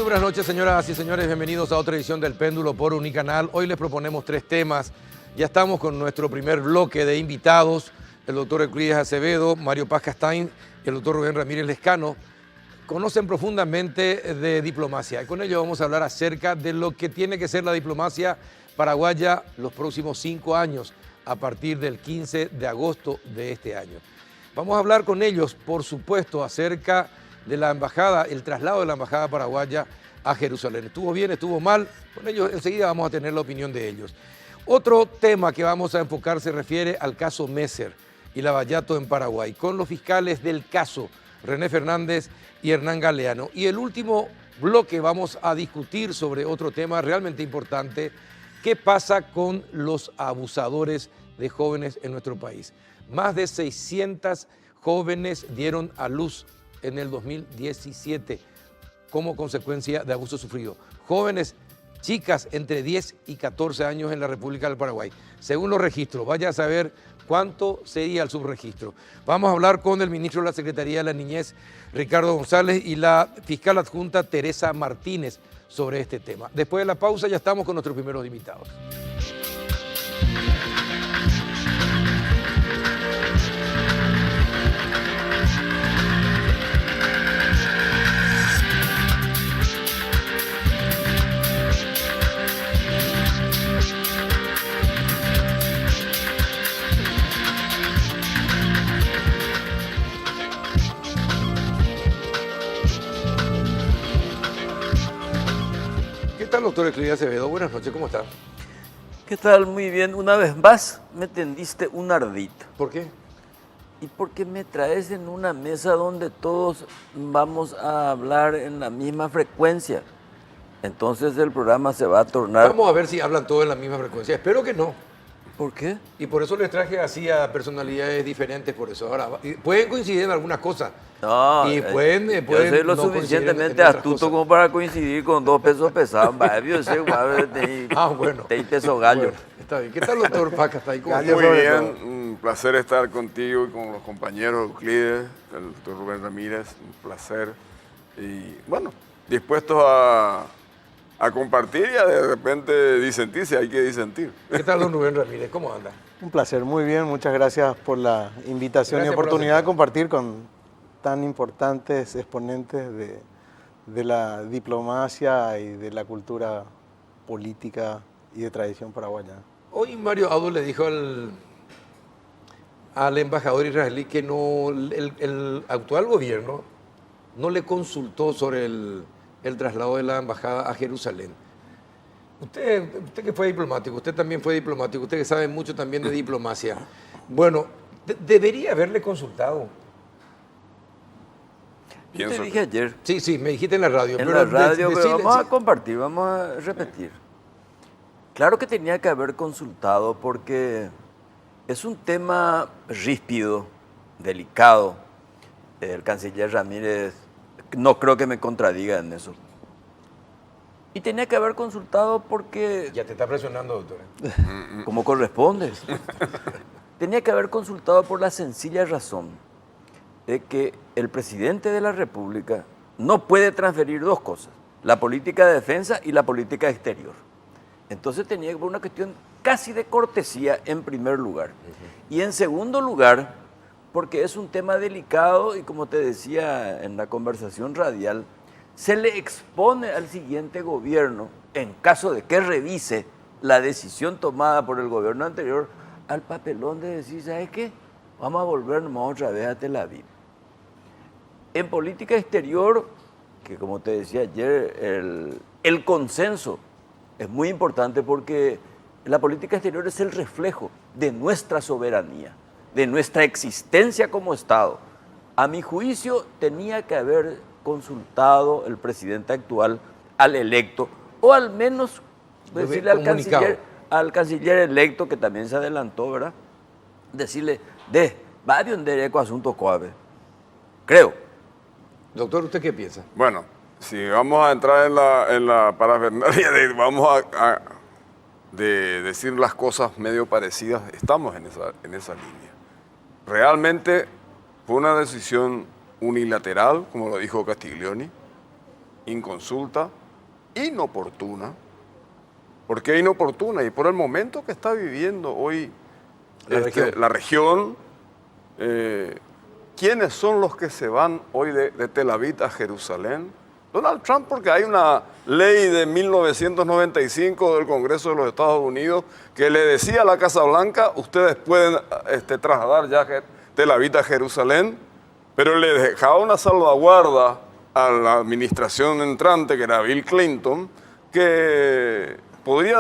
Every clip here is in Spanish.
buenas noches, señoras y señores. Bienvenidos a otra edición del Péndulo por Unicanal. Hoy les proponemos 3 temas. Ya estamos con nuestro primer bloque de invitados, el doctor Euclides Acevedo, Mario Paz Castain y el doctor Rubén Ramírez Lescano. Conocen profundamente de diplomacia y con ello vamos a hablar acerca de lo que tiene que ser la diplomacia paraguaya los próximos 5 años, a partir del 15 de agosto de este año. Vamos a hablar con ellos, por supuesto, acerca de la embajada, el traslado de la embajada paraguaya a Jerusalén. ¿Estuvo bien, estuvo mal? Con ellos enseguida vamos a tener la opinión de ellos. Otro tema que vamos a enfocar se refiere al caso Messer y Lavallato en Paraguay, con los fiscales del caso, René Fernández y Hernán Galeano. Y el último bloque vamos a discutir sobre otro tema realmente importante: ¿qué pasa con los abusadores de jóvenes en nuestro país? Más de 600 jóvenes dieron a luz en el 2017 como consecuencia de abuso sufrido. Jóvenes, chicas entre 10 y 14 años en la República del Paraguay. Según los registros, vaya a saber cuánto sería el subregistro. Vamos a hablar con el ministro de la Secretaría de la Niñez, Ricardo González, y la fiscal adjunta Teresa Martínez sobre este tema. Después de la pausa ya estamos con nuestros primeros invitados. ¿Qué tal, doctor Euclides Acevedo? Buenas noches, ¿cómo está? ¿Qué tal? Muy bien. Una vez más me tendiste un ardito. ¿Por qué? ¿Y por qué me traes en una mesa donde todos vamos a hablar en la misma frecuencia? Entonces el programa se va a tornar... Vamos a ver si hablan todos en la misma frecuencia. Espero que no. ¿Por qué? Y por eso les traje así a personalidades diferentes, por eso. Ahora, pueden coincidir en algunas cosas. No, Y pueden yo soy lo no suficientemente coincidir en otras astuto cosas. como para coincidir con 2 pesos pesados. Bueno. Te peso gallo. Bueno, está bien. ¿Qué tal, doctor Paca? ¿Está ahí? Muy bien, un placer estar contigo y con los compañeros Euclides, el doctor Rubén Ramírez, un placer. Y bueno, dispuestos a compartir y a de repente disentir si hay que disentir. ¿Qué tal, don Rubén Ramírez? ¿Cómo anda? Un placer, muy bien. Muchas gracias por la invitación Gracias y por oportunidad de aceptar. compartir con tan importantes exponentes de la diplomacia y de la cultura política y de tradición paraguaya. Hoy Mario Audo le dijo al embajador israelí que no, el actual gobierno no le consultó sobre el traslado de la embajada a Jerusalén. Usted que fue diplomático, usted también fue diplomático, usted que sabe mucho también de diplomacia. Bueno, debería haberle consultado. Yo te Pienso dije ayer Sí, me dijiste en la radio. en la radio, pero decirle- vamos a sí. compartir, vamos a repetir. Claro que tenía que haber consultado porque es un tema ríspido, delicado. El canciller Ramírez no creo que me contradiga en eso. Y tenía que haber consultado porque, Ya te está presionando, doctora. como corresponde, tenía que haber consultado por la sencilla razón de que el presidente de la República no puede transferir 2 cosas: la política de defensa y la política exterior. Entonces tenía que ser una cuestión casi de cortesía en primer lugar. Y en segundo lugar, porque es un tema delicado y, como te decía en la conversación radial, se le expone al siguiente gobierno, en caso de que revise la decisión tomada por el gobierno anterior, al papelón de decir, ¿sabes qué? Vamos a volvernos otra vez a Tel Aviv. En política exterior, que como te decía ayer, el consenso es muy importante porque la política exterior es el reflejo de nuestra soberanía, de nuestra existencia como Estado. A mi juicio, tenía que haber consultado el presidente actual al electo, o al menos decirle al canciller electo, que también se adelantó, ¿verdad? Decirle, varios en derecho asunto coave. Creo. Doctor, ¿usted qué piensa? Bueno, si vamos a entrar en la parafernalia de decir las cosas medio parecidas, estamos en esa línea. Realmente fue una decisión unilateral, como lo dijo Castiglioni, inconsulta, inoportuna. ¿Por qué inoportuna? Y por el momento que está viviendo hoy la región. ¿Quiénes son los que se van hoy de Tel Aviv a Jerusalén? Donald Trump, porque hay una ley de 1995 del Congreso de los Estados Unidos que le decía a la Casa Blanca, ustedes pueden trasladar ya Tel Aviv a Jerusalén, pero le dejaba una salvaguarda a la administración entrante, que era Bill Clinton, que podría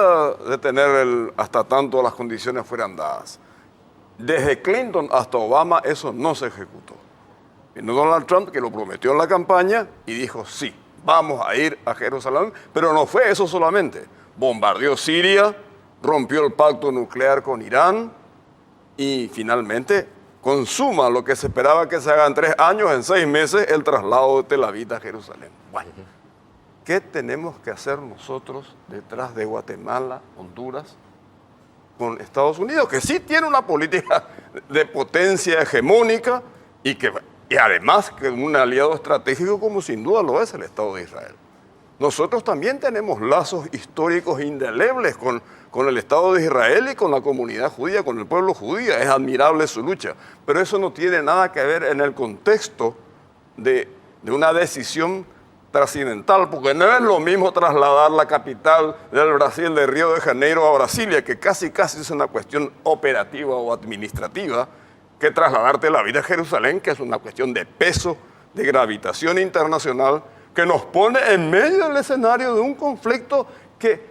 detener hasta tanto las condiciones fueran dadas. Desde Clinton hasta Obama eso no se ejecutó. Vino Donald Trump, que lo prometió en la campaña y dijo, sí, vamos a ir a Jerusalén, pero no fue eso solamente. Bombardeó Siria, rompió el pacto nuclear con Irán y finalmente consuma lo que se esperaba que se haga en 3 años, en 6 meses, el traslado de Tel Aviv a Jerusalén. Bueno, ¿qué tenemos que hacer nosotros detrás de Guatemala, Honduras, con Estados Unidos, que sí tiene una política de potencia hegemónica y además que un aliado estratégico como sin duda lo es el Estado de Israel? Nosotros también tenemos lazos históricos indelebles con el Estado de Israel y con la comunidad judía, con el pueblo judío. Es admirable su lucha, pero eso no tiene nada que ver en el contexto de una decisión trascendental, porque no es lo mismo trasladar la capital del Brasil, de Río de Janeiro, a Brasilia, que casi es una cuestión operativa o administrativa, que trasladarte la vida a Jerusalén, que es una cuestión de peso, de gravitación internacional, que nos pone en medio del escenario de un conflicto que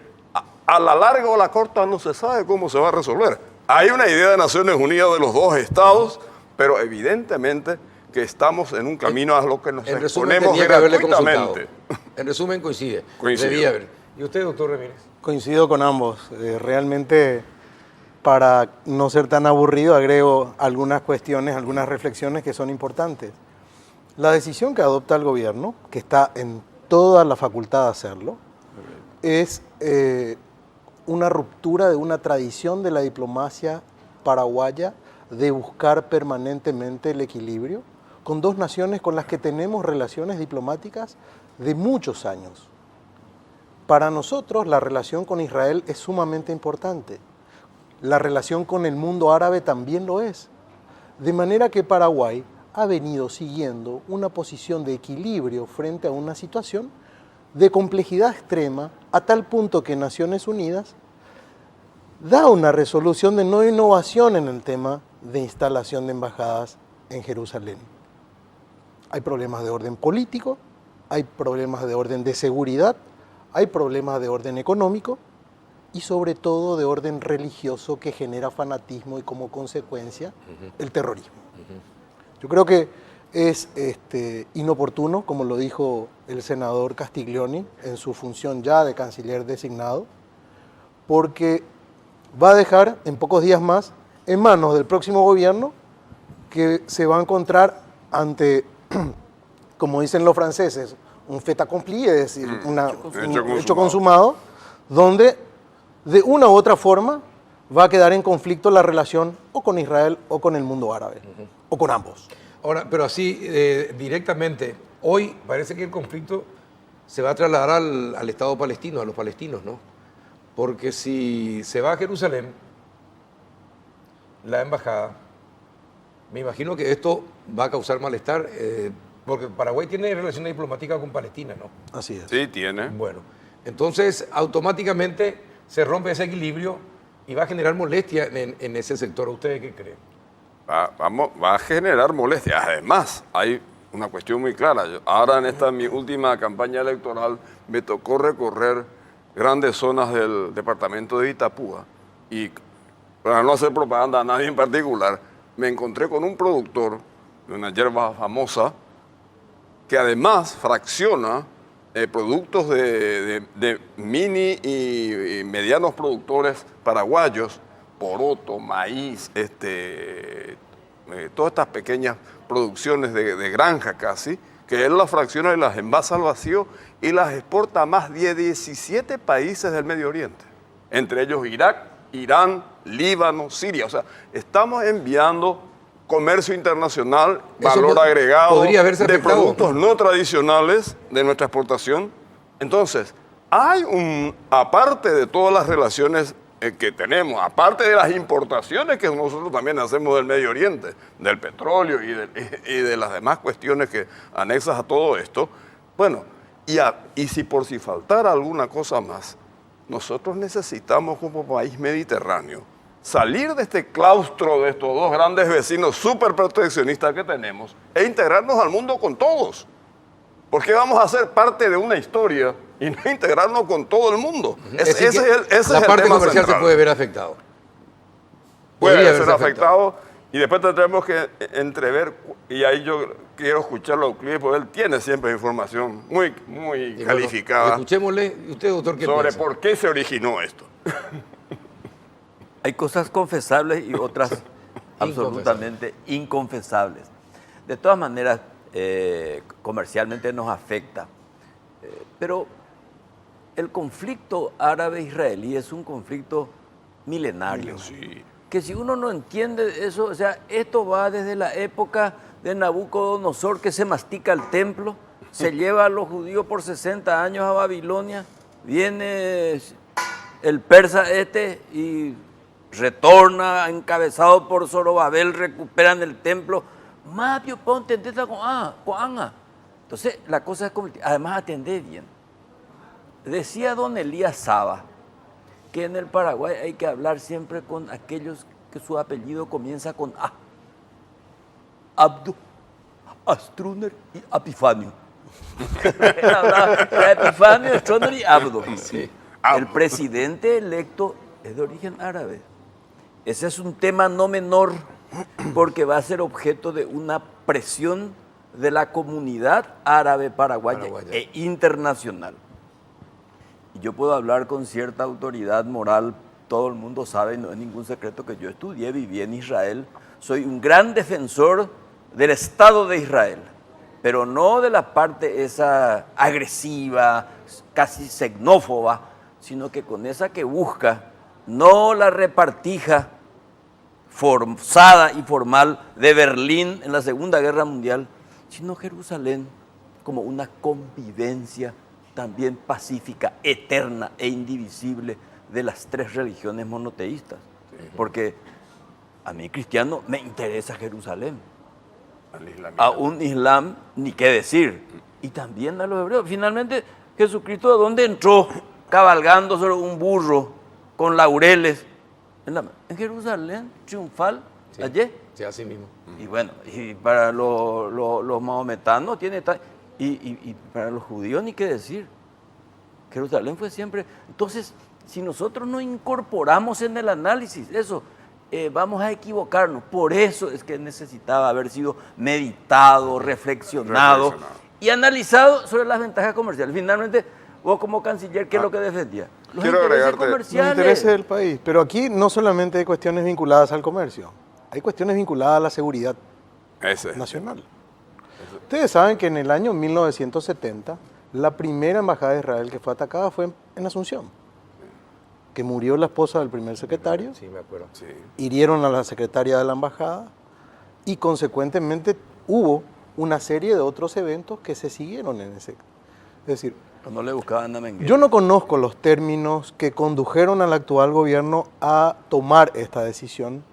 a la larga o a la corta no se sabe cómo se va a resolver. Hay una idea de Naciones Unidas de los 2 estados, pero evidentemente que estamos en un camino a lo que nos exponemos gratuitamente. En resumen, coincide. Coincide. ¿Y usted, doctor Ramírez? Coincido con ambos. Realmente, para no ser tan aburrido, agrego algunas cuestiones, algunas reflexiones que son importantes. La decisión que adopta el gobierno, que está en toda la facultad de hacerlo, es una ruptura de una tradición de la diplomacia paraguaya de buscar permanentemente el equilibrio con 2 naciones con las que tenemos relaciones diplomáticas de muchos años. Para nosotros la relación con Israel es sumamente importante. La relación con el mundo árabe también lo es. De manera que Paraguay ha venido siguiendo una posición de equilibrio frente a una situación de complejidad extrema, a tal punto que Naciones Unidas da una resolución de no innovación en el tema de instalación de embajadas en Jerusalén. Hay problemas de orden político, hay problemas de orden de seguridad, hay problemas de orden económico y sobre todo de orden religioso que genera fanatismo y como consecuencia el terrorismo. Yo creo que es inoportuno, como lo dijo el senador Castiglioni en su función ya de canciller designado, porque va a dejar en pocos días más en manos del próximo gobierno que se va a encontrar ante, como dicen los franceses, un fait accompli, es decir, un hecho consumado, donde de una u otra forma va a quedar en conflicto la relación o con Israel o con el mundo árabe, o con ambos. Ahora, pero así directamente, hoy parece que el conflicto se va a trasladar al Estado palestino, a los palestinos, ¿no? Porque si se va a Jerusalén, la embajada, me imagino que esto va a causar malestar, porque Paraguay tiene relaciones diplomáticas con Palestina, ¿no? Así es. Sí, tiene. Bueno, entonces automáticamente se rompe ese equilibrio y va a generar molestia en ese sector. ¿Ustedes qué creen? Va a generar molestias. Además, hay una cuestión muy clara. Ahora en mi última campaña electoral me tocó recorrer grandes zonas del departamento de Itapúa y para no hacer propaganda a nadie en particular, me encontré con un productor de una hierba famosa que además fracciona productos de mini y medianos productores paraguayos, poroto, maíz, todas estas pequeñas producciones de granja casi, que él las fracciona y las envasa al vacío y las exporta a más de 17 países del Medio Oriente, entre ellos Irak, Irán, Líbano, Siria. O sea, estamos enviando comercio internacional, valor agregado podría haberse de afectado, productos no tradicionales de nuestra exportación. Entonces, aparte de todas las relaciones que tenemos, aparte de las importaciones que nosotros también hacemos del Medio Oriente, del petróleo y de las demás cuestiones que anexas a todo esto, bueno, y si faltara alguna cosa más, nosotros necesitamos como país mediterráneo salir de este claustro de estos dos grandes vecinos súper proteccionistas que tenemos e integrarnos al mundo con todos. ¿Por qué vamos a ser parte de una historia y no integrarnos con todo el mundo? Ese es la el parte tema comercial central. se puede ver afectado. Puede Podría ser verse afectado y después tendremos que entrever, y ahí yo quiero escucharlo a Euclides, porque él tiene siempre información muy Y bueno, calificada escuchémosle. ¿Y usted, doctor, qué sobre piensa? por qué se originó esto. Hay cosas confesables y otras absolutamente inconfesables. De todas maneras, comercialmente nos afecta. Pero el conflicto árabe-israelí es un conflicto milenario. Sí. Que si uno no entiende eso, o sea, esto va desde la época de Nabucodonosor, que se mastica el templo, se lleva a los judíos por 60 años a Babilonia, viene el persa y retorna encabezado por Zorobabel, recuperan el templo. Más bien, ponte con Ana. Entonces, la cosa es como, además atendé bien. Decía don Elías Saba que en el Paraguay hay que hablar siempre con aquellos que su apellido comienza con A. Abdu, Astruner y Epifanio. Epifanio, Astruner y Abdu. Sí. El presidente electo es de origen árabe. Ese es un tema no menor porque va a ser objeto de una presión de la comunidad árabe paraguaya e internacional. Y yo puedo hablar con cierta autoridad moral, todo el mundo sabe, no es ningún secreto que yo estudié, viví en Israel, soy un gran defensor del Estado de Israel, pero no de la parte esa agresiva, casi xenófoba, sino que con esa que busca, no la repartija forzada y formal de Berlín en la Segunda Guerra Mundial, sino Jerusalén como una convivencia también pacífica, eterna e indivisible de las tres religiones monoteístas. Porque a mí, cristiano, me interesa Jerusalén. A un islam, ni qué decir. Y también a los hebreos. Finalmente, Jesucristo, ¿a dónde entró? Cabalgando sobre un burro, con laureles. En Jerusalén, triunfal, Sí, allí. sí, así mismo. Y bueno, y para los mahometanos tiene... Y para los judíos ni qué decir. Jerusalén fue siempre... Entonces, si nosotros no incorporamos en el análisis eso, vamos a equivocarnos. Por eso es que necesitaba haber sido meditado, reflexionado y analizado sobre las ventajas comerciales. Finalmente, vos como canciller, ¿qué es lo que defendía? Los Quiero intereses agregarte- comerciales. Los intereses del país. Pero aquí no solamente hay cuestiones vinculadas al comercio, hay cuestiones vinculadas a la seguridad Ese. nacional. Ustedes saben que en el año 1970, la primera embajada de Israel que fue atacada fue en Asunción, que murió la esposa del primer secretario, Sí, me acuerdo. Sí. hirieron a la secretaria de la embajada y consecuentemente hubo una serie de otros eventos que se siguieron en ese. Es decir, No le buscaban a Menguer. yo no conozco los términos que condujeron al actual gobierno a tomar esta decisión,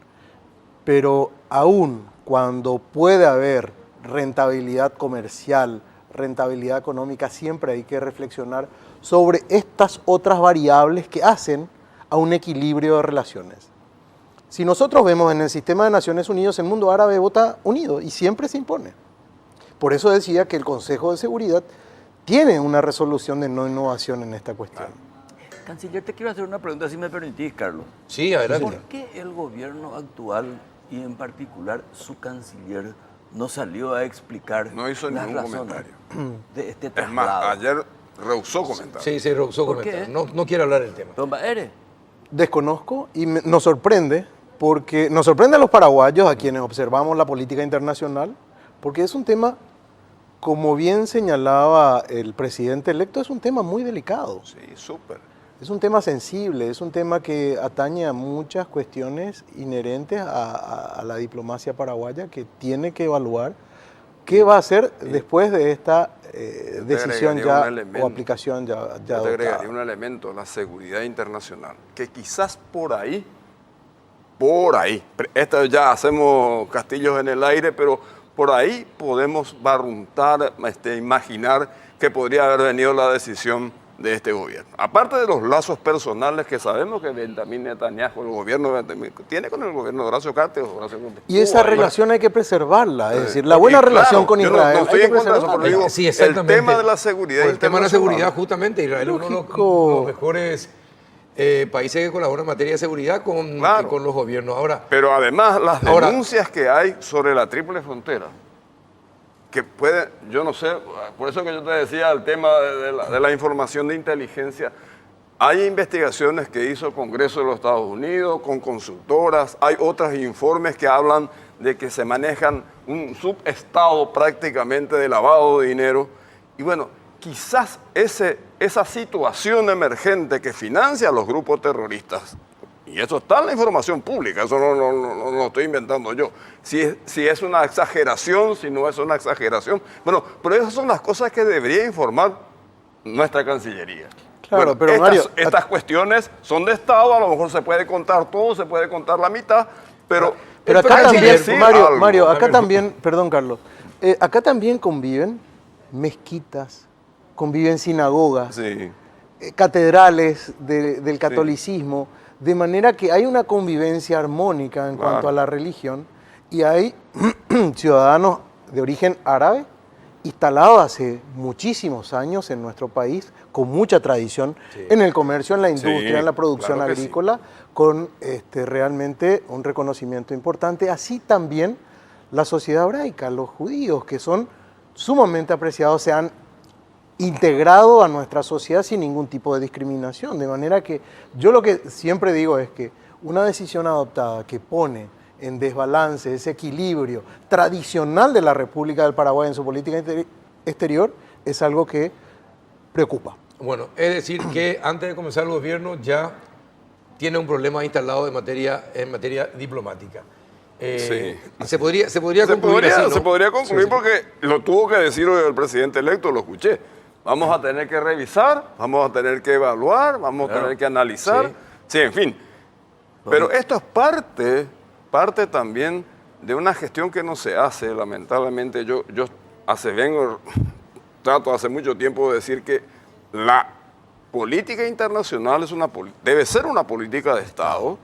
pero aún cuando puede haber rentabilidad comercial, rentabilidad económica, siempre hay que reflexionar sobre estas otras variables que hacen a un equilibrio de relaciones. Si nosotros vemos en el sistema de Naciones Unidas, el mundo árabe vota unido y siempre se impone. Por eso decía que el Consejo de Seguridad tiene una resolución de no innovación en esta cuestión. Canciller, te quiero hacer una pregunta, si me permitís, Carlos. Sí, adelante. ¿Por qué el gobierno actual y en particular su canciller no salió a explicar No hizo las ningún razones comentario. de este Es más, traslado? ayer rehusó comentar. Sí, se rehusó ¿Por comentar. qué? No quiere hablar del tema. Don Baere, Desconozco y nos sorprende, porque nos sorprende a los paraguayos, a quienes observamos la política internacional, porque es un tema, como bien señalaba el presidente electo, es un tema muy delicado. Sí, súper. Es un tema sensible, es un tema que atañe a muchas cuestiones inherentes a la diplomacia paraguaya, que tiene que evaluar qué va a hacer después de esta decisión agregaría ya un elemento. o aplicación ya Yo te adoptada. agregaría un elemento, la seguridad internacional, que quizás por ahí, esto ya hacemos castillos en el aire, pero por ahí podemos barruntar, imaginar que podría haber venido la decisión de este gobierno. Aparte de los lazos personales que sabemos que Benjamín Netanyahu, el gobierno tiene con el gobierno de Horacio Cartes. Y esa relación hay que preservarla, es decir, la buena relación con Israel. No estoy hay que en contra de eso, pero preservarla. digo, Sí, exactamente. el tema de la seguridad Por el tema de la internacional. seguridad, justamente, Israel es uno de Lógico. los mejores países que colaboran en materia de seguridad con los gobiernos. Ahora, Pero además las Ahora- denuncias que hay sobre la triple frontera, que puede, yo no sé, por eso que yo te decía el tema de la información de inteligencia, hay investigaciones que hizo el Congreso de los Estados Unidos con consultoras, hay otros informes que hablan de que se manejan un subestado prácticamente de lavado de dinero, y bueno, quizás esa situación emergente que financia a los grupos terroristas, y eso está en la información pública, eso no lo estoy inventando yo. Si es una exageración, si no es una exageración. Bueno, pero esas son las cosas que debería informar nuestra Cancillería. Claro, Bueno, pero Mario, estas cuestiones son de Estado, a lo mejor se puede contar todo, se puede contar la mitad, pero acá hay que también, decir algo. Mario, acá también, perdón Carlos, acá también conviven mezquitas, conviven sinagogas, Sí. catedrales del catolicismo, de manera que hay una convivencia armónica en Claro. cuanto a la religión y hay ciudadanos de origen árabe instalados hace muchísimos años en nuestro país, con mucha tradición en el comercio, en la industria, Sí, en la producción claro que sí. agrícola, con realmente un reconocimiento importante. Así también la sociedad hebraica, los judíos, que son sumamente apreciados, se han integrado a nuestra sociedad sin ningún tipo de discriminación. De manera que yo lo que siempre digo es que una decisión adoptada que pone en desbalance ese equilibrio tradicional de la República del Paraguay en su política exterior es algo que preocupa. bueno, es decir que antes de comenzar el gobierno ya tiene un problema instalado en materia diplomática. Sí. Se podría concluir así, ¿no? Se podría concluir Sí, sí. porque lo tuvo que decir hoy el presidente electo, lo escuché. Vamos a tener que revisar, vamos a tener que evaluar, vamos a tener que analizar. Sí, en fin. Pero esto es parte también de una gestión que no se hace, lamentablemente. Yo trato hace mucho tiempo de decir que la política internacional debe ser una política de Estado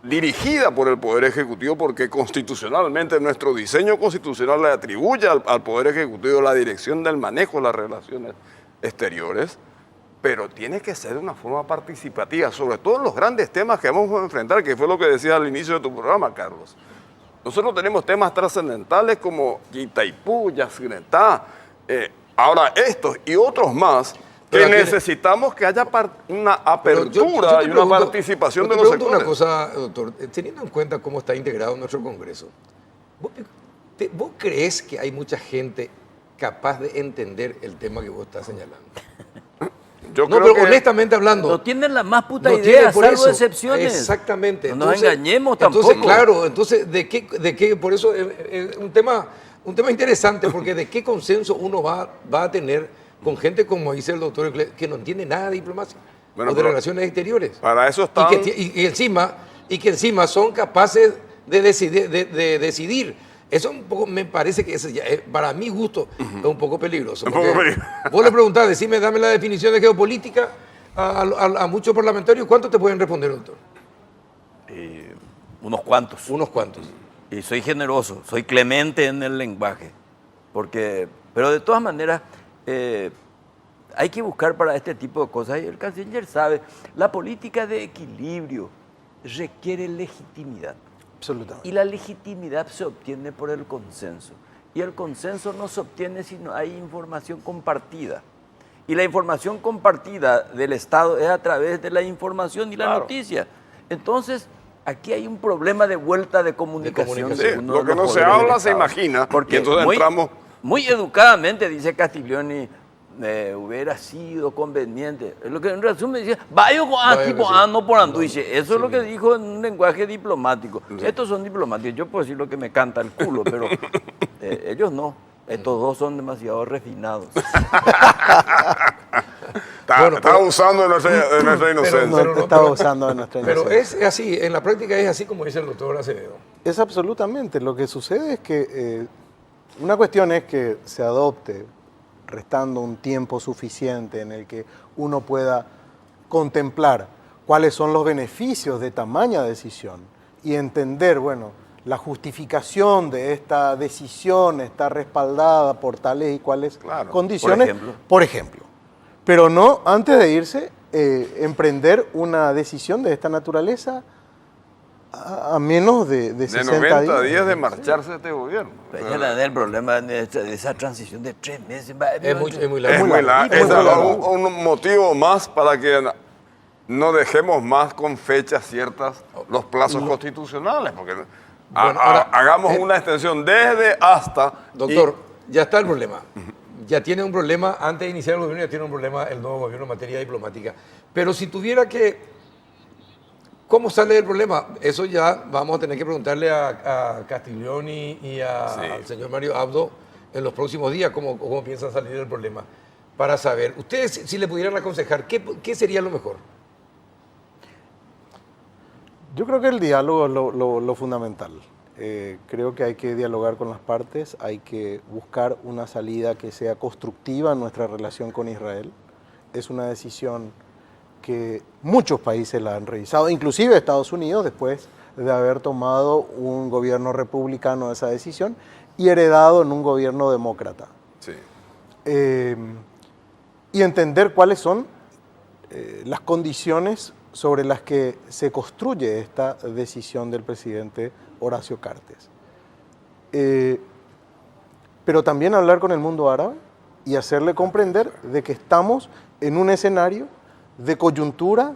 dirigida por el Poder Ejecutivo, porque constitucionalmente nuestro diseño constitucional le atribuye al Poder Ejecutivo la dirección del manejo de las relaciones exteriores, pero tiene que ser de una forma participativa, sobre todo en los grandes temas que vamos a enfrentar, que fue lo que decía al inicio de tu programa, Carlos. Nosotros tenemos temas trascendentales como Itaipú, Yacyretá, ahora estos y otros más, que Pero aquí- necesitamos que haya una Pero apertura te y una pregunto- participación yo de te los pregunto sectores. una cosa, doctor, teniendo en cuenta cómo está integrado nuestro Congreso, ¿vos crees que hay mucha gente capaz de entender el tema que vos estás señalando? Yo No, creo pero que honestamente hablando. No tienen la más puta no idea, tiene por salvo eso. excepciones. Exactamente. No nos engañemos Entonces, tampoco. claro, entonces, ¿de qué? Por eso es un tema interesante, porque ¿de qué consenso uno va a tener con gente como dice el doctor Euclid, que no entiende nada de diplomacia Bueno, o de pero relaciones exteriores? para eso están... Y que encima son capaces de decidir. Eso un poco, me parece que para mi gusto es un poco peligroso. Un poco porque peligroso. Vos le preguntás, dame la definición de geopolítica a muchos parlamentarios, ¿cuántos te pueden responder, doctor? Unos cuantos. Unos cuantos. Y soy generoso, soy clemente en el lenguaje. Pero de todas maneras, hay que buscar para este tipo de cosas. Y el canciller sabe, la política de equilibrio requiere legitimidad. Absolutamente. Y la legitimidad se obtiene por el consenso. Y el consenso no se obtiene si no hay información compartida. Y la información compartida del Estado es a través de la información y la Claro. noticia. Entonces, aquí hay un problema de vuelta de comunicación. comunicación. de Sí, uno lo de que los no se poderes del habla se Estado. imagina, Porque y entonces entramos... muy educadamente dice Castiglioni, hubiera sido conveniente. Es lo que en resumen decía, vaya tipo no por anduiche. Eso es lo que dijo en un lenguaje diplomático. Estos son diplomáticos. Yo puedo decir lo que me canta el culo, pero ellos no. Estos dos son demasiado refinados. Está usando de nuestra inocencia. No, estaba usando de nuestra Pero inocencia. es así, en la práctica es así como dice el doctor Acevedo. Es absolutamente. Lo que sucede es que una cuestión es que se adopte, restando un tiempo suficiente en el que uno pueda contemplar cuáles son los beneficios de tamaña decisión y entender, bueno, la justificación de esta decisión está respaldada por tales y cuales Claro, condiciones, por ejemplo. Pero no, antes de irse, emprender una decisión de esta naturaleza a menos de 60 de 90 días. días de marcharse de este gobierno. Pero ese es el problema de esa transición de 3 meses. Es muy Es largo. muy largo. Es Es muy largo. un motivo más para que no dejemos más con fechas ciertas los plazos constitucionales, porque ahora, hagamos una extensión desde hasta... Doctor, ya está el problema. Ya tiene un problema, antes de iniciar el gobierno ya tiene un problema el nuevo gobierno en materia diplomática. Pero si tuviera que... ¿Cómo sale el problema? Eso ya vamos a tener que preguntarle a Castiglioni y al señor Mario Abdo en los próximos días cómo piensan salir del problema. Para saber, ustedes si le pudieran aconsejar, ¿qué sería lo mejor? Yo creo que el diálogo es lo fundamental. Creo que hay que dialogar con las partes, hay que buscar una salida que sea constructiva en nuestra relación con Israel. Es una decisión que muchos países la han revisado, inclusive Estados Unidos, después de haber tomado un gobierno republicano esa decisión y heredado en un gobierno demócrata. Sí. Y entender cuáles son las condiciones sobre las que se construye esta decisión del presidente Horacio Cartes. Pero también hablar con el mundo árabe y hacerle comprender de que estamos en un escenario de coyuntura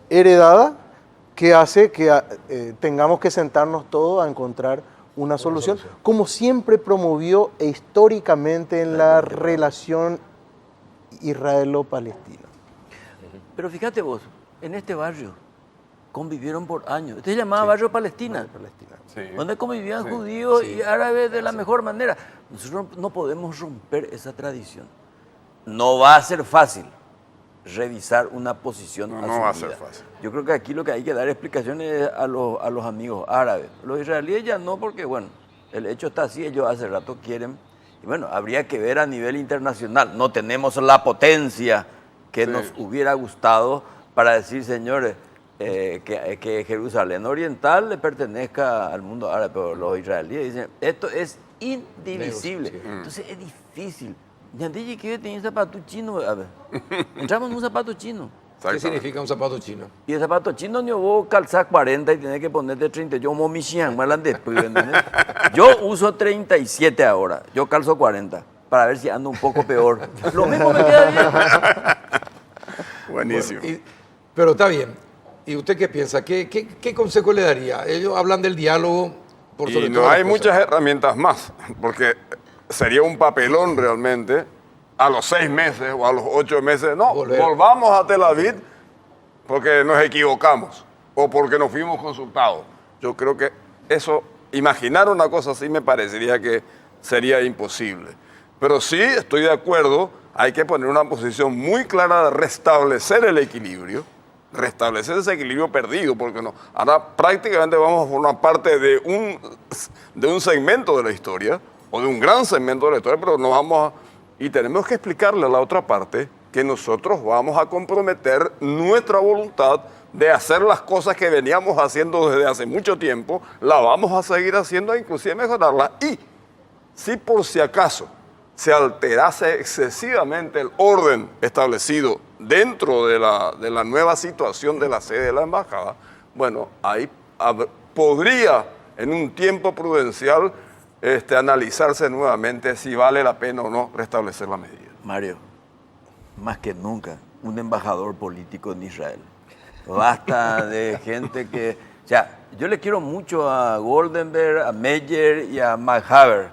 heredada que hace que tengamos que sentarnos todos a encontrar una solución, como siempre promovió históricamente en la relación israelo-palestina. Pero fíjate vos, en este barrio convivieron por años. Este se llamaba Barrio Palestina, Sí. donde convivían judíos y árabes de la mejor manera. Nosotros no podemos romper esa tradición. No va a ser fácil revisar una posición asumida. No va a ser fácil. Yo creo que aquí lo que hay que dar explicaciones a los amigos árabes. Los israelíes ya no, porque bueno, el hecho está así, ellos hace rato quieren. Y bueno, habría que ver a nivel internacional. No tenemos la potencia que nos hubiera gustado para decir, señores, que Jerusalén Oriental le pertenezca al mundo árabe, pero los israelíes dicen, esto es indivisible. Entonces es difícil. Ya dije que tenía zapato chino, a ver. Entramos en un zapato chino. ¿Qué significa un zapato chino? Y el zapato chino no vos calzar 40 y tenés que ponerte 30. Yo como Michigan, yo uso 37 ahora, yo calzo 40, para ver si ando un poco peor. Lo mismo me queda bien. Buenísimo. Pero está bien. ¿Y usted qué piensa? ¿Qué consejo le daría? Ellos hablan del diálogo por sobre Y todas no las hay cosas. muchas herramientas más, porque sería un papelón realmente a los 6 meses o a los 8 meses. No, Volver. volvamos a Tel Aviv porque nos equivocamos o porque nos fuimos consultados. Yo creo que eso, imaginar una cosa así me parecería que sería imposible. Pero sí estoy de acuerdo, hay que poner una posición muy clara de restablecer el equilibrio, restablecer ese equilibrio perdido, porque no, ahora prácticamente vamos a formar parte de un segmento de la historia, o de un gran segmento de la historia, pero no vamos y tenemos que explicarle a la otra parte que nosotros vamos a comprometer nuestra voluntad de hacer las cosas que veníamos haciendo desde hace mucho tiempo, la vamos a seguir haciendo e inclusive mejorarla. Y si por si acaso se alterase excesivamente el orden establecido dentro de la nueva situación de la sede de la embajada, bueno, ahí podría en un tiempo prudencial analizarse nuevamente si vale la pena o no restablecer la medida. Mario, más que nunca, un embajador político en Israel. Basta de gente que... O sea, yo le quiero mucho a Goldenberg, a Meyer y a McHaver,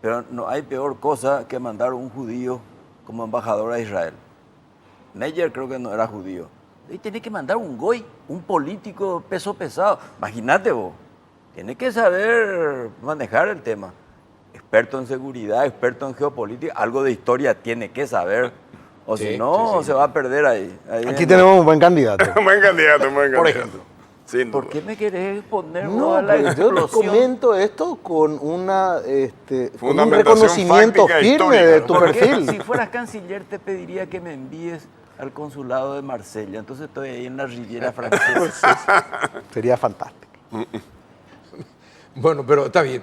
pero no hay peor cosa que mandar un judío como embajador a Israel. Meyer creo que no era judío. Y tiene que mandar un goy, un político peso pesado. Imagínate vos, tiene que saber manejar el tema. Es experto en seguridad, experto en geopolítica, algo de historia tiene que saber, o Sí, si no, sí, sí. se va a perder ahí. Aquí tenemos un buen candidato. Buen candidato, buen candidato. Por ejemplo. Sin duda. ¿Por qué me querés poner vos No, a la pero yo les explosión? comento esto con una con un Fundamentación reconocimiento fáctica e firme histórica, de ¿no? tu Porque perfil. si fueras canciller te pediría que me envíes al consulado de Marsella, entonces estoy ahí en la Riviera Francesa. Sería fantástico. Bueno, pero está bien.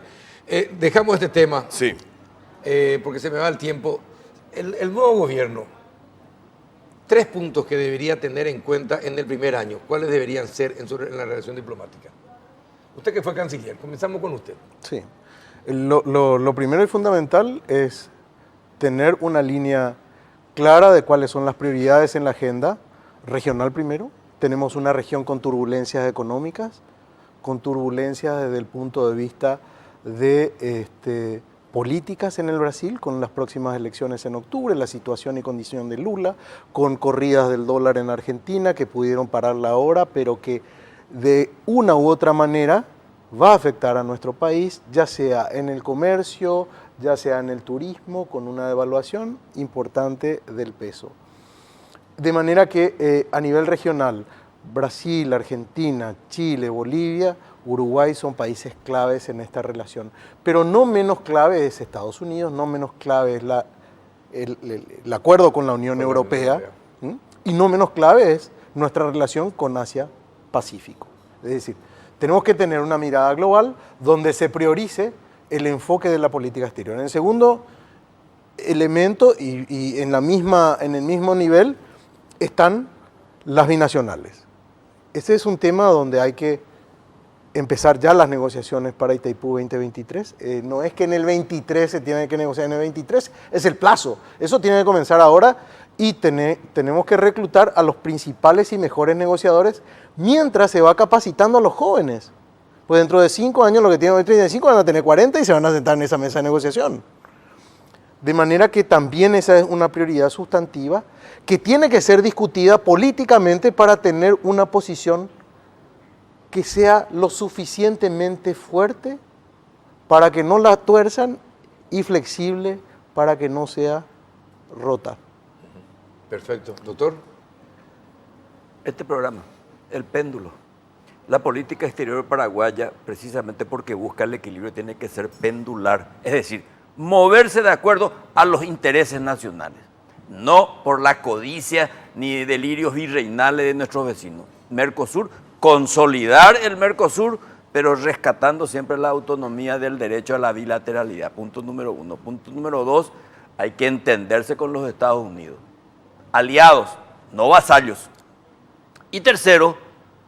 Dejamos este tema Sí. porque se me va el tiempo. El nuevo gobierno, 3 puntos que debería tener en cuenta en el primer año. ¿Cuáles deberían ser en la relación diplomática? Usted que fue canciller, comenzamos con usted. Sí. Lo primero y fundamental es tener una línea clara de cuáles son las prioridades en la agenda regional primero. Tenemos una región con turbulencias económicas, con turbulencias desde el punto de vista de políticas en el Brasil, con las próximas elecciones en octubre, la situación y condición de Lula, con corridas del dólar en Argentina que pudieron pararla ahora, pero que de una u otra manera va a afectar a nuestro país, ya sea en el comercio, ya sea en el turismo, con una devaluación importante del peso. De manera que a nivel regional, Brasil, Argentina, Chile, Bolivia, Uruguay son países claves en esta relación. Pero no menos clave es Estados Unidos, no menos clave es el acuerdo con la Unión Europea, y no menos clave es nuestra relación con Asia-Pacífico. Es decir, tenemos que tener una mirada global donde se priorice el enfoque de la política exterior. En el segundo elemento y en el mismo nivel están las binacionales. Ese es un tema donde hay que empezar ya las negociaciones para Itaipú 2023. No es que en el 23 se tiene que negociar, en el 23 es el plazo. Eso tiene que comenzar ahora y tenemos que reclutar a los principales y mejores negociadores mientras se va capacitando a los jóvenes. Pues dentro de 5 años, lo que tienen hoy 35 van a tener 40 y se van a sentar en esa mesa de negociación. De manera que también esa es una prioridad sustantiva que tiene que ser discutida políticamente para tener una posición que sea lo suficientemente fuerte para que no la tuerzan y flexible para que no sea rota. Perfecto. Doctor. Este programa, El Péndulo, la política exterior paraguaya, precisamente porque busca el equilibrio, tiene que ser pendular, es decir, moverse de acuerdo a los intereses nacionales, no por la codicia ni delirios virreinales de nuestros vecinos. Mercosur, consolidar el Mercosur, pero rescatando siempre la autonomía del derecho a la bilateralidad. Punto número 1. Punto número 2, hay que entenderse con los Estados Unidos. Aliados, no vasallos. Y tercero,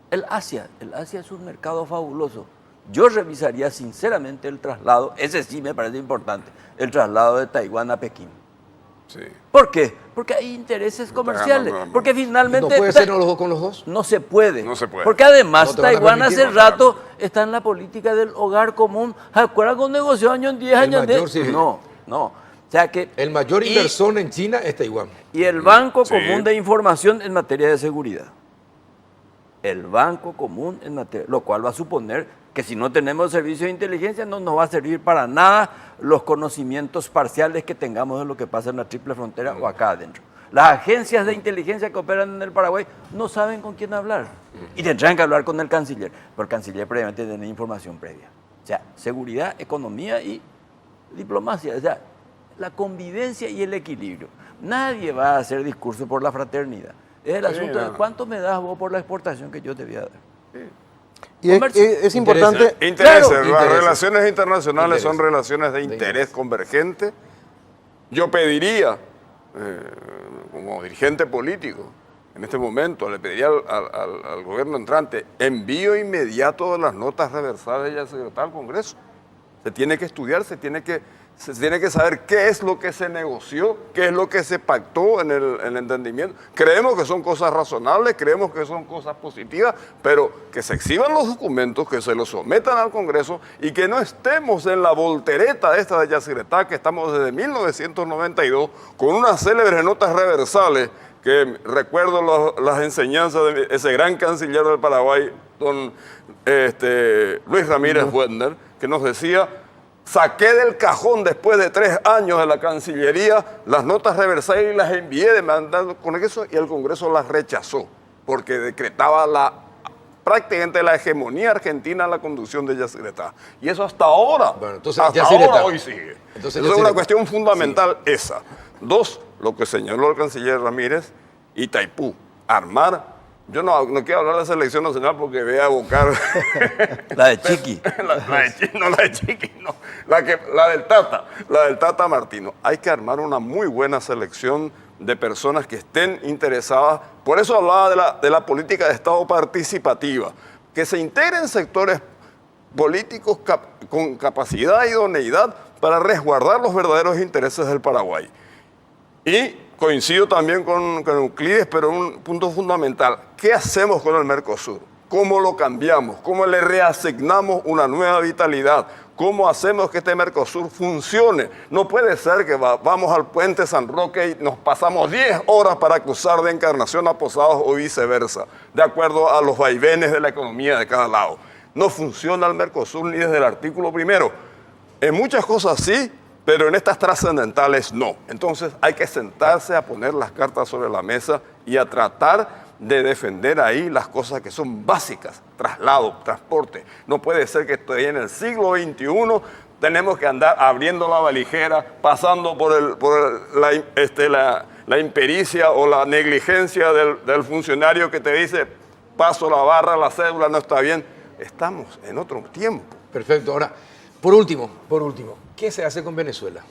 el Asia. El Asia es un mercado fabuloso. Yo revisaría sinceramente el traslado, ese sí me parece importante, el traslado de Taiwán a Pekín. Sí. ¿Por qué? Porque hay intereses comerciales. Porque finalmente... ¿No puede ser los dos con los dos? No se puede. No se puede. Porque además No te van a Taiwán permitir, hace rato está en la política del hogar común. ¿Se acuerdan con negoció años en 10 años? mayor, sí. No, no. O sea que... El mayor inversor en China es Taiwán. Y el Banco Sí. Común de Información en materia de seguridad. El Banco Común en materia... Lo cual va a suponer que si no tenemos servicio de inteligencia no nos va a servir para nada los conocimientos parciales que tengamos de lo que pasa en la triple frontera o acá adentro. Las agencias de inteligencia que operan en el Paraguay no saben con quién hablar y tendrán que hablar con el canciller, pero el canciller previamente tiene información previa. O sea, seguridad, economía y diplomacia, o sea, la convivencia y el equilibrio. Nadie va a hacer discurso por la fraternidad. Es el asunto de cuánto me das vos por la exportación que yo te voy a dar. Y es importante... Intereses. Claro, Las intereses. relaciones internacionales Intereses. son relaciones de interés convergente. Yo pediría, como dirigente político, en este momento, le pediría al gobierno entrante envío inmediato de las notas reversadas ya secretaria al Congreso. Se tiene que estudiar, se tiene que saber qué es lo que se negoció, qué es lo que se pactó en el entendimiento. Creemos que son cosas razonables, creemos que son cosas positivas, pero que se exhiban los documentos, que se los sometan al Congreso y que no estemos en la voltereta esta de Yacyretá, que estamos desde 1992 con unas célebres notas reversales que recuerdo las enseñanzas de ese gran canciller del Paraguay, don Luis Ramírez Wendner, que nos decía: saqué del cajón después de 3 años de la Cancillería las notas reversadas y las envié demandando con eso y el Congreso las rechazó porque decretaba prácticamente la hegemonía argentina en la conducción de Yacyretá. Y eso hasta ahora, bueno, entonces, hasta ahora hoy sigue. Entonces es una cuestión fundamental esa. 2, lo que señaló el canciller Ramírez, Itaipú, armar. Yo no quiero hablar de selección nacional porque voy a abocar. La de Chiqui. la de Chiqui, no. La del Tata Martino. Hay que armar una muy buena selección de personas que estén interesadas. Por eso hablaba de la política de Estado participativa. Que se integren sectores políticos con capacidad e idoneidad para resguardar los verdaderos intereses del Paraguay. Y coincido también con Euclides, pero un punto fundamental. ¿Qué hacemos con el Mercosur? ¿Cómo lo cambiamos? ¿Cómo le reasignamos una nueva vitalidad? ¿Cómo hacemos que este Mercosur funcione? No puede ser que vamos al puente San Roque y nos pasamos 10 horas para cruzar de Encarnación a Posados o viceversa, de acuerdo a los vaivenes de la economía de cada lado. No funciona el Mercosur ni desde el artículo 1. En muchas cosas sí, pero en estas trascendentales no. Entonces hay que sentarse a poner las cartas sobre la mesa y a tratar de defender ahí las cosas que son básicas, traslado, transporte. No puede ser que todavía en el siglo XXI tenemos que andar abriendo la valijera, pasando por la impericia o la negligencia del funcionario que te dice, paso la barra, la cédula no está bien. Estamos en otro tiempo. Perfecto. Ahora, por último, ¿qué se hace con Venezuela?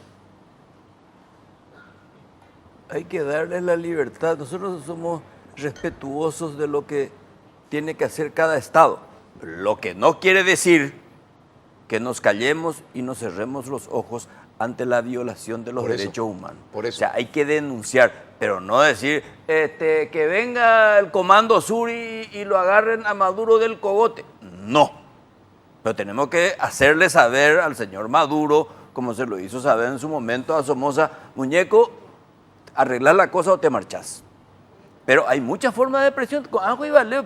Hay que darles la libertad. Nosotros somos respetuosos de lo que tiene que hacer cada Estado. Lo que no quiere decir que nos callemos y nos cerremos los ojos ante la violación de los derechos humanos. Por eso. O sea, hay que denunciar, pero no decir que venga el Comando Sur y lo agarren a Maduro del cogote. No. Pero tenemos que hacerle saber al señor Maduro, como se lo hizo saber en su momento a Somoza, muñeco, arreglar la cosa o te marchás. Pero hay muchas formas de presión, con Ángel y Valeo,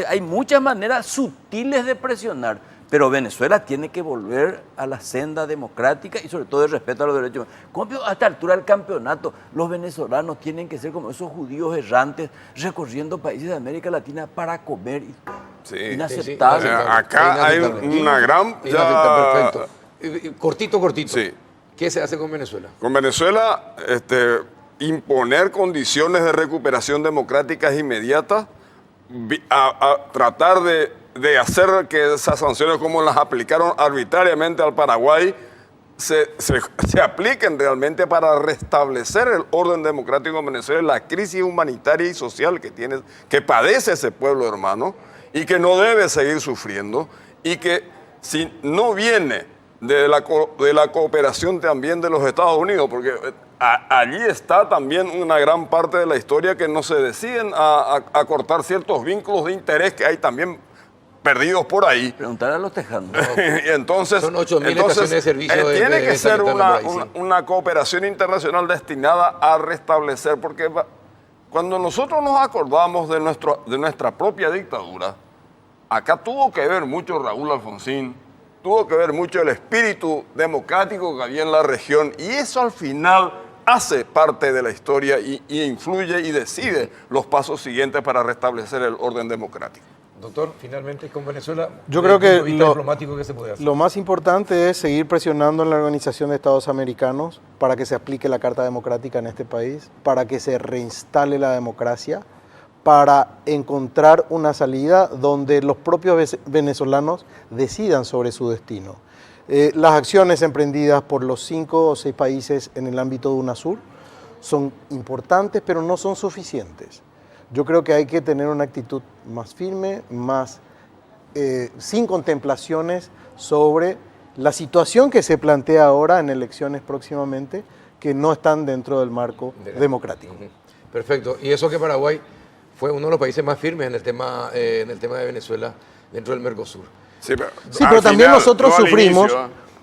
hay muchas maneras sutiles de presionar, pero Venezuela tiene que volver a la senda democrática y sobre todo el respeto a los derechos humanos. Como a esta altura del campeonato, los venezolanos tienen que ser como esos judíos errantes recorriendo países de América Latina para comer. Inaceptable. Sí. Acá hay una gran... Perfecto. Cortito. Sí. ¿Qué se hace con Venezuela? Con Venezuela, imponer condiciones de recuperación democráticas inmediatas, a tratar de hacer que esas sanciones como las aplicaron arbitrariamente al Paraguay se apliquen realmente para restablecer el orden democrático en Venezuela, la crisis humanitaria y social que padece ese pueblo hermano y que no debe seguir sufriendo y que si no viene de la cooperación también de los Estados Unidos, porque allí está también una gran parte de la historia que no se deciden a cortar ciertos vínculos de interés que hay también perdidos por ahí. Preguntar a los tejanos. Y entonces, son 8.000 estaciones de servicio. Tiene que ser una cooperación internacional destinada a restablecer, porque cuando nosotros nos acordamos de nuestra propia dictadura, acá tuvo que ver mucho Raúl Alfonsín, tuvo que ver mucho el espíritu democrático que había en la región, y eso al final hace parte de la historia y influye y decide los pasos siguientes para restablecer el orden democrático. Doctor, finalmente con Venezuela, yo creo que diplomático que se puede hacer. Lo más importante es seguir presionando en la Organización de Estados Americanos para que se aplique la Carta Democrática en este país, para que se reinstale la democracia, para encontrar una salida donde los propios venezolanos decidan sobre su destino. Las acciones emprendidas por los 5 o 6 países en el ámbito de UNASUR son importantes, pero no son suficientes. Yo creo que hay que tener una actitud más firme, más sin contemplaciones sobre la situación que se plantea ahora en elecciones próximamente, que no están dentro del marco democrático. Perfecto. Y eso que Paraguay fue uno de los países más firmes en el tema de Venezuela dentro del Mercosur. Sí, pero también nosotros sufrimos,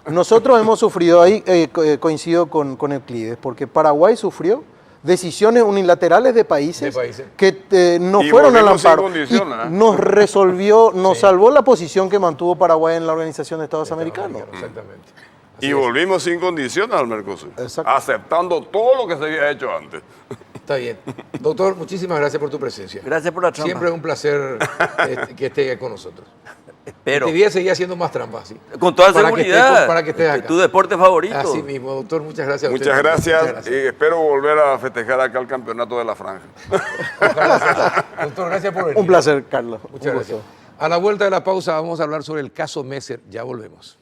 nosotros hemos sufrido, ahí coincido con Euclides, porque Paraguay sufrió decisiones unilaterales de países que no fueron al amparo. Nos resolvió, nos salvó la posición que mantuvo Paraguay en la Organización de Estados Americanos. Exactamente. Y volvimos sin condiciones al Mercosur, Exacto. aceptando todo lo que se había hecho antes. Está bien. Doctor, muchísimas gracias por tu presencia. Gracias por la trampa. Siempre es un placer que esté con nosotros. Espero. Te voy a seguir haciendo más trampas, ¿sí? Con toda Para que seguridad. estés- para que estés acá. Tu deporte favorito. Así mismo, doctor, muchas gracias. a usted Muchas también. gracias, y espero volver a festejar acá el campeonato de la franja. Ojalá sea. Doctor, gracias por venir. Un placer, Carlos. Muchas Un gracias. gusto. A la vuelta de la pausa vamos a hablar sobre el caso Messer. Ya volvemos.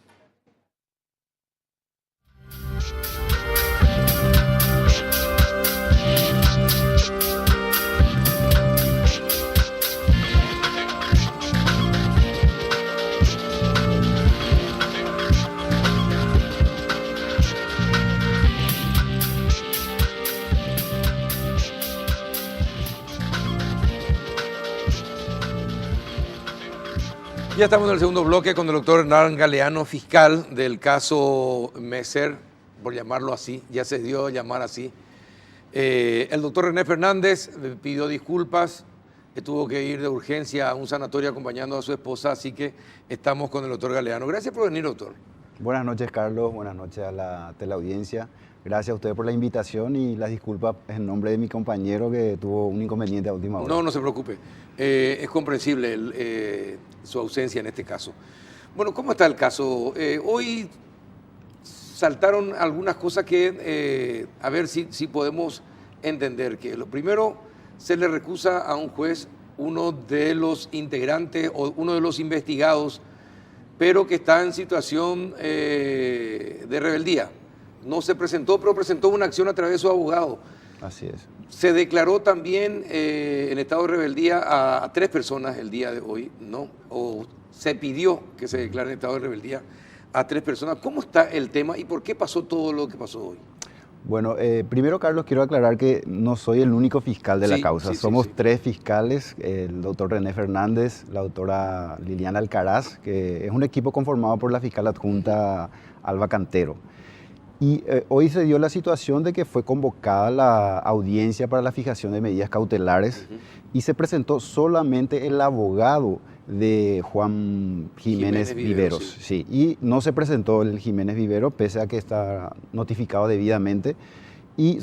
Ya estamos en el segundo bloque con el doctor Hernán Galeano, fiscal del caso Messer, por llamarlo así, ya se dio a llamar así. El doctor René Fernández pidió disculpas, tuvo que ir de urgencia a un sanatorio acompañando a su esposa, así que estamos con el doctor Galeano. Gracias por venir, doctor. Buenas noches, Carlos. Buenas noches a la teleaudiencia. Gracias a usted por la invitación y las disculpas en nombre de mi compañero que tuvo un inconveniente a última hora. No, no se preocupe. Es comprensible su ausencia en este caso. Bueno, ¿cómo está el caso? Hoy saltaron algunas cosas que, a ver si podemos entender. Que lo primero, se le recusa a un juez uno de los integrantes o uno de los investigados, pero que está en situación de rebeldía. No se presentó, pero presentó una acción a través de su abogado. Así es. Se declaró también en estado de rebeldía a 3 personas el día de hoy, ¿no? O se pidió que se declare en estado de rebeldía a 3 personas. ¿Cómo está el tema y por qué pasó todo lo que pasó hoy? Bueno, primero, Carlos, quiero aclarar que no soy el único fiscal de la Sí, causa. sí, sí, Somos sí. 3 fiscales, el doctor René Fernández, la doctora Liliana Alcaraz, que es un equipo conformado por la fiscal adjunta Alba Cantero. Y hoy se dio la situación de que fue convocada la audiencia para la fijación de medidas cautelares y se presentó solamente el abogado de Juan Jiménez Viveros. Sí, y no se presentó el Jiménez Vivero, pese a que está notificado debidamente, y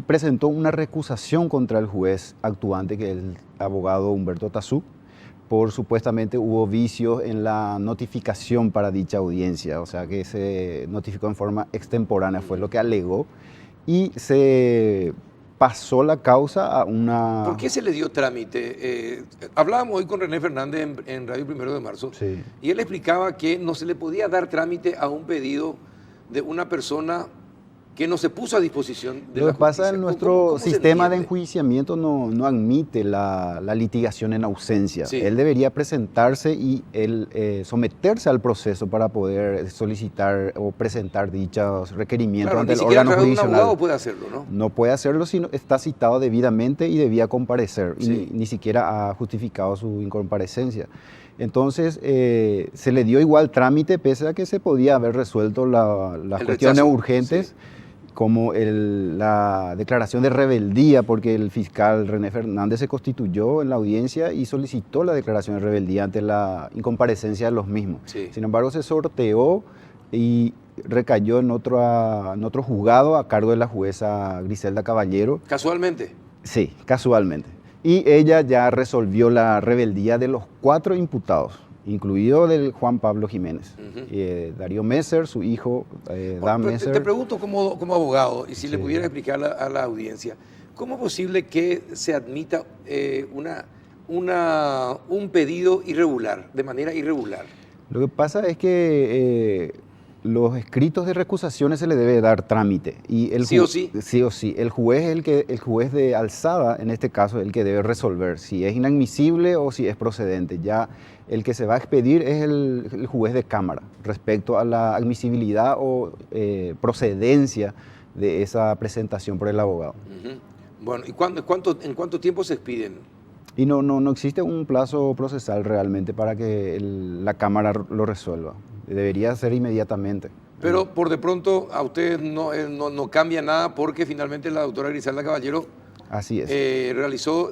presentó una recusación contra el juez actuante, que es el abogado Humberto Tazú, por supuestamente hubo vicios en la notificación para dicha audiencia, o sea que se notificó en forma extemporánea, fue lo que alegó, y se pasó la causa a una... ¿Por qué se le dio trámite? Hablábamos hoy con René Fernández en Radio 1 de Marzo, Sí. y él explicaba que no se le podía dar trámite a un pedido de una persona que no se puso a disposición de Lo la que pasa justicia. en ¿Cómo nuestro se sistema de entiende? enjuiciamiento no admite la litigación en ausencia. Sí. Él debería presentarse y someterse al proceso para poder solicitar o presentar dichos requerimientos Claro, ante ni el siquiera a órgano través de un jurisdiccional. abogado puede hacerlo, ¿no? No puede hacerlo si no está citado debidamente y debía comparecer. Sí. Y ni siquiera ha justificado su incomparecencia. Entonces, se le dio igual trámite, pese a que se podía haber resuelto las El cuestiones rechazo, urgentes, sí. como la declaración de rebeldía, porque el fiscal René Fernández se constituyó en la audiencia y solicitó la declaración de rebeldía ante la incomparecencia de los mismos. Sí. Sin embargo, se sorteó y recayó en otro juzgado a cargo de la jueza Griselda Caballero. Casualmente. Sí, casualmente. Y ella ya resolvió la rebeldía de los 4 imputados, incluido del Juan Pablo Jiménez. Darío Messer, su hijo, Dan Pero Messer. te pregunto como abogado, y si le Sí. pudiera explicar a la audiencia, ¿cómo es posible que se admita un pedido irregular, de manera irregular? Lo que pasa es que los escritos de recusaciones se le debe dar trámite. Y ¿Sí o sí? Sí o sí. El juez de alzada, en este caso, es el que debe resolver si es inadmisible o si es procedente. Ya el que se va a expedir es el juez de cámara respecto a la admisibilidad o procedencia de esa presentación por el abogado. Ujú. Bueno, ¿y en cuánto tiempo se expiden? Y no existe un plazo procesal realmente para que la Cámara lo resuelva. Debería ser inmediatamente. Pero por de pronto a ustedes no cambia nada porque finalmente la doctora Griselda Caballero Así es. realizó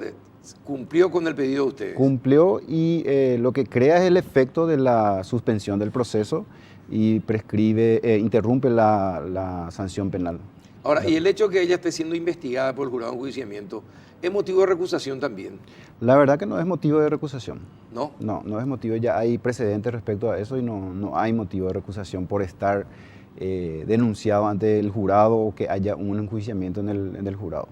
cumplió con el pedido de ustedes. Cumplió y lo que crea es el efecto de la suspensión del proceso y prescribe, interrumpe la sanción penal. Ahora, y el hecho de que ella esté siendo investigada por el jurado de enjuiciamiento, ¿es motivo de recusación también? La verdad que no es motivo de recusación. ¿No? No es motivo, ya hay precedentes respecto a eso y no hay motivo de recusación por estar denunciado ante el jurado o que haya un enjuiciamiento en el jurado.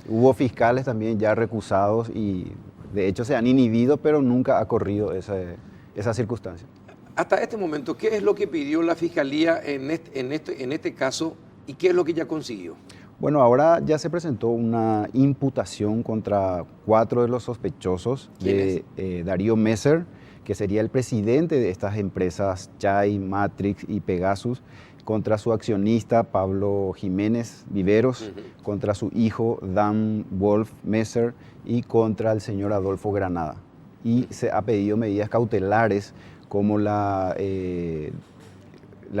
Hubo fiscales también ya recusados y de hecho se han inhibido, pero nunca ha corrido esa circunstancia. Hasta este momento, ¿qué es lo que pidió la Fiscalía en este caso y qué es lo que ya consiguió? Bueno, ahora ya se presentó una imputación contra 4 de los sospechosos de Darío Messer, que sería el presidente de estas empresas Chai, Matrix y Pegasus, contra su accionista Pablo Jiménez Viveros, contra su hijo Dan Wolf Messer y contra el señor Adolfo Granada. Y se ha pedido medidas cautelares como la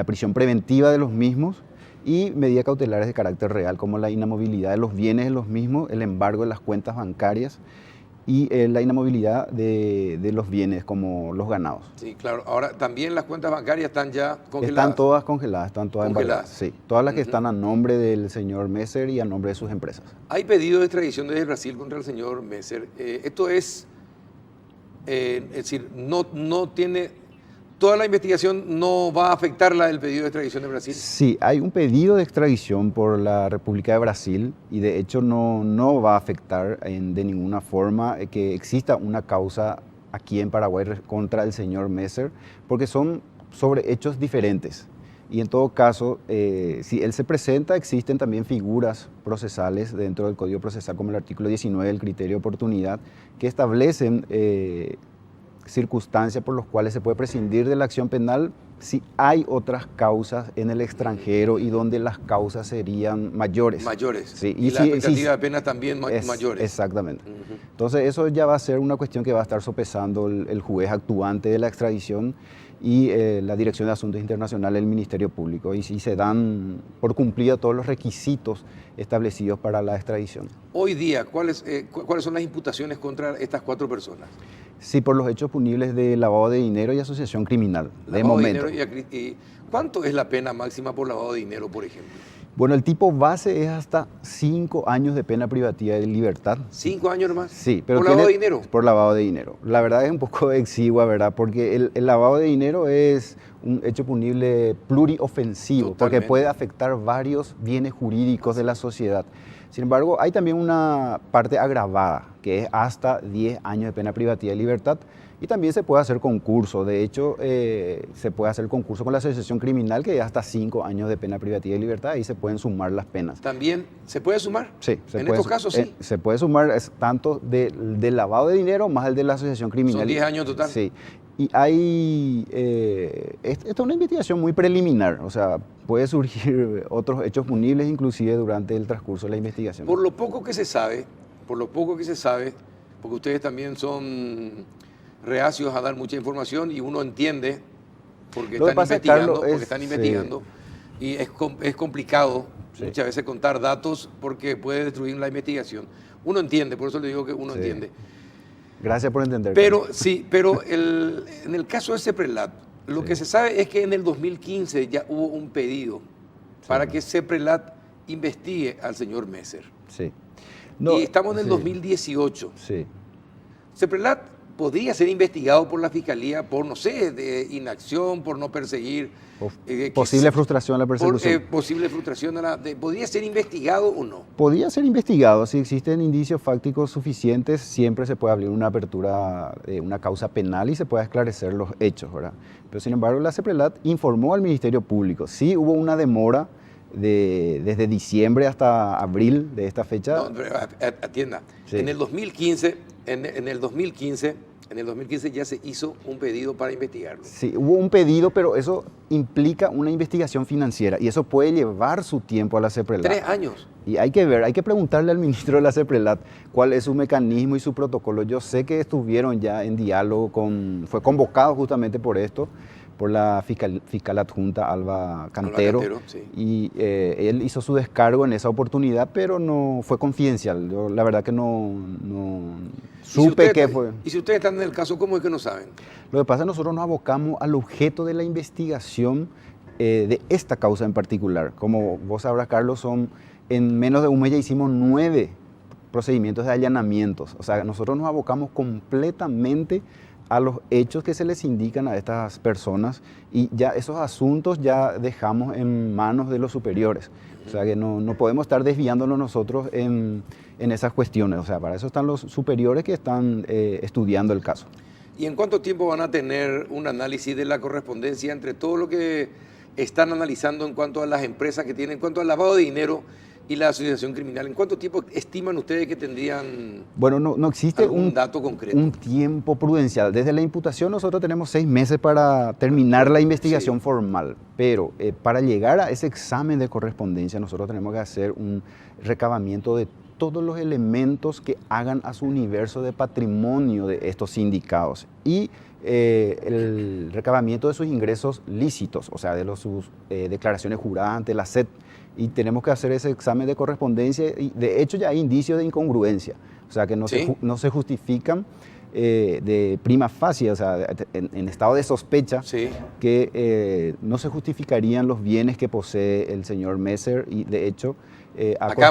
prisión preventiva de los mismos y medidas cautelares de carácter real como la inamovilidad de los bienes de los mismos, el embargo de las cuentas bancarias y la inamovilidad de los bienes como los ganados. Sí, claro. Ahora, también las cuentas bancarias están ya congeladas. Están todas congeladas, están todas ¿Congeladas? embargadas. Sí, todas las que están a nombre del señor Messer y a nombre de sus empresas. Hay pedido de extradición desde Brasil contra el señor Messer. Esto es decir, no tiene... ¿Toda la investigación no va a afectar el pedido de extradición de Brasil? Sí, hay un pedido de extradición por la República de Brasil y de hecho no va a afectar de ninguna forma que exista una causa aquí en Paraguay contra el señor Messer, porque son sobre hechos diferentes. Y en todo caso, si él se presenta, existen también figuras procesales dentro del Código Procesal, como el artículo 19 del criterio de oportunidad, que establecen circunstancias por las cuales se puede prescindir de la acción penal si hay otras causas en el extranjero y donde las causas serían mayores. Mayores. Sí. Y la expectativa de pena también mayores. Exactamente. Entonces eso ya va a ser una cuestión que va a estar sopesando el juez actuante de la extradición y la Dirección de Asuntos Internacionales del Ministerio Público, y si se dan por cumplidos todos los requisitos establecidos para la extradición. Hoy día, ¿cuáles son las imputaciones contra estas 4 personas? Sí, por los hechos punibles de lavado de dinero y asociación criminal, de momento. Y ¿cuánto es la pena máxima por lavado de dinero, por ejemplo? Bueno, el tipo base es hasta 5 años de pena privativa de libertad. ¿5 años más? Sí, pero ¿por lavado de dinero? Por lavado de dinero. La verdad es un poco exigua, ¿verdad? Porque el lavado de dinero es un hecho punible pluriofensivo, porque puede afectar varios bienes jurídicos de la sociedad. Sin embargo, hay también una parte agravada, que es hasta 10 años de pena privativa de libertad, y también se puede hacer concurso. De hecho, se puede hacer concurso con la asociación criminal, que es hasta 5 años de pena privativa de libertad, y se pueden sumar las penas. ¿También se puede sumar? Sí. En estos casos, sí. Se puede sumar tanto del lavado de dinero más el de la asociación criminal. Son 10 años total. Sí. Y hay, esta es una investigación muy preliminar, o sea, puede surgir otros hechos punibles inclusive durante el transcurso de la investigación. Por lo poco que se sabe, porque ustedes también son reacios a dar mucha información y uno entiende porque están investigando, y es complicado muchas veces contar datos porque puede destruir la investigación. Uno entiende, por eso le digo que uno entiende. Gracias por entender. Pero en el caso de CEPRELAT, lo que se sabe es que en el 2015 ya hubo un pedido para que CEPRELAT investigue al señor Messer. Sí. Y estamos en el 2018. Sí. CEPRELAT podría ser investigado por la Fiscalía por, no sé, de inacción, por no perseguir. Posible frustración a la persecución. Posible frustración ¿podría ser investigado o no? Podría ser investigado. Si existen indicios fácticos suficientes, siempre se puede abrir una apertura de una causa penal y se puede esclarecer los hechos, ¿verdad? Pero sin embargo, la CEPRELAT informó al Ministerio Público. Sí hubo una demora desde diciembre hasta abril de esta fecha. No, pero atienda. Sí. En el 2015 ya se hizo un pedido para investigarlo. Sí, hubo un pedido, pero eso implica una investigación financiera y eso puede llevar su tiempo a la CEPRELAT. 3 años. Y hay que preguntarle al ministro de la CEPRELAT cuál es su mecanismo y su protocolo. Yo sé que estuvieron ya en diálogo fue convocado justamente por esto, por la fiscal adjunta Alba Cantero. Sí. Y él hizo su descargo en esa oportunidad, pero no fue confidencial. Yo la verdad que no supe qué fue. Y si ustedes están en el caso, ¿cómo es que no saben? Lo que pasa es que nosotros nos abocamos al objeto de la investigación de esta causa en particular. Como vos sabrás, Carlos, en menos de un mes ya hicimos 9 procedimientos de allanamientos. O sea, nosotros nos abocamos completamente a los hechos que se les indican a estas personas y ya esos asuntos ya dejamos en manos de los superiores. O sea que no podemos estar desviándonos nosotros en esas cuestiones. O sea, para eso están los superiores que están estudiando el caso. ¿Y en cuánto tiempo van a tener un análisis de la correspondencia entre todo lo que están analizando en cuanto a las empresas que tienen, en cuanto al lavado de dinero y la asociación criminal? ¿En cuánto tiempo estiman ustedes que tendrían Bueno, no existe algún dato concreto? Un tiempo prudencial. Desde la imputación nosotros tenemos 6 meses para terminar la investigación formal, pero para llegar a ese examen de correspondencia nosotros tenemos que hacer un recabamiento de todos los elementos que hagan a su universo de patrimonio de estos sindicados y el recabamiento de sus ingresos lícitos, o sea, de sus declaraciones juradas ante la SED. Y tenemos que hacer ese examen de correspondencia y de hecho ya hay indicios de incongruencia, o sea que no se justifican de prima facie, o sea, en estado de sospecha, que no se justificarían los bienes que posee el señor Messer y de hecho acá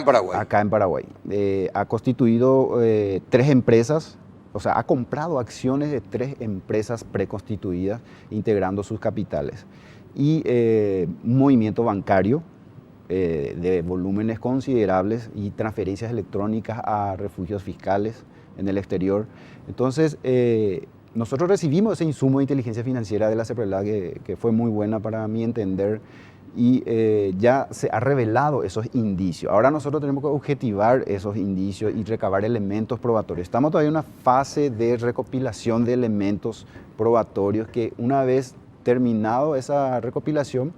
en Paraguay. Ha constituido 3 empresas, o sea, ha comprado acciones de 3 empresas preconstituidas integrando sus capitales y un movimiento bancario de volúmenes considerables y transferencias electrónicas a refugios fiscales en el exterior. Entonces, nosotros recibimos ese insumo de inteligencia financiera de la CEPRELAC que fue muy buena para mi entender y ya se ha revelado esos indicios. Ahora nosotros tenemos que objetivar esos indicios y recabar elementos probatorios. Estamos todavía en una fase de recopilación de elementos probatorios que una vez terminado esa recopilación,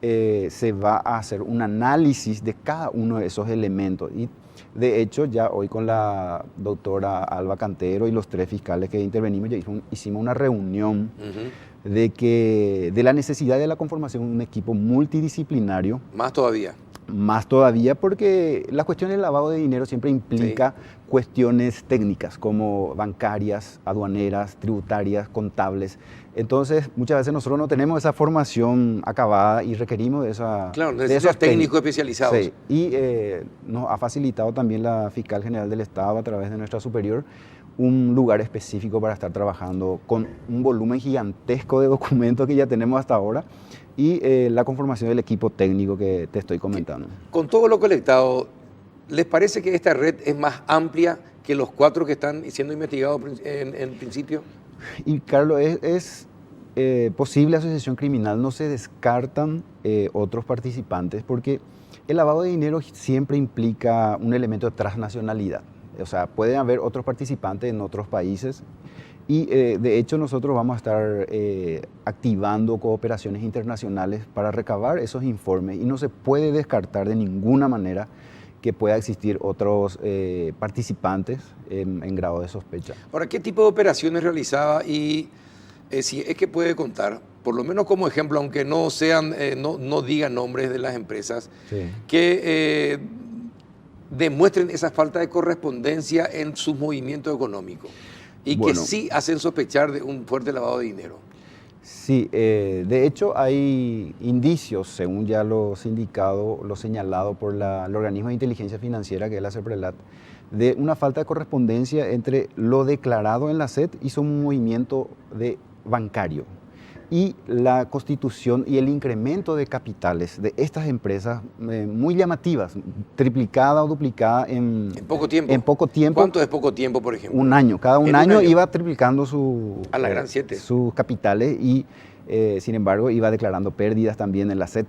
se va a hacer un análisis de cada uno de esos elementos. Y de hecho, ya hoy con la doctora Alba Cantero y los 3 fiscales que intervenimos, ya hicimos una reunión de la necesidad de la conformación de un equipo multidisciplinario. Más todavía porque la cuestión del lavado de dinero siempre implica cuestiones técnicas como bancarias, aduaneras, tributarias, contables. Entonces, muchas veces nosotros no tenemos esa formación acabada y requerimos de esos técnicos especializados. Sí. Y nos ha facilitado también la Fiscal General del Estado a través de nuestra superior un lugar específico para estar trabajando con un volumen gigantesco de documentos que ya tenemos hasta ahora y la conformación del equipo técnico que te estoy comentando. Con todo lo colectado, ¿les parece que esta red es más amplia que los 4 que están siendo investigados en principio? Y Carlos, es posible asociación criminal, no se descartan otros participantes porque el lavado de dinero siempre implica un elemento de transnacionalidad. O sea, pueden haber otros participantes en otros países y de hecho nosotros vamos a estar activando cooperaciones internacionales para recabar esos informes y no se puede descartar de ninguna manera que pueda existir otros participantes en grado de sospecha. Ahora, ¿qué tipo de operaciones realizaba y si es que puede contar, por lo menos como ejemplo, aunque no sean, no digan nombres de las empresas, que demuestren esa falta de correspondencia en sus movimientos económicos y que sí hacen sospechar de un fuerte lavado de dinero? Sí, de hecho hay indicios, según ya lo señalado por el organismo de inteligencia financiera, que es la CEPRELAT, de una falta de correspondencia entre lo declarado en la SED y su movimiento bancario y la constitución y el incremento de capitales de estas empresas muy llamativas, triplicada o duplicada en poco tiempo. En poco tiempo. ¿Cuánto es poco tiempo, por ejemplo? Un año. Cada un año iba triplicando sus capitales y, sin embargo, iba declarando pérdidas también en la SED.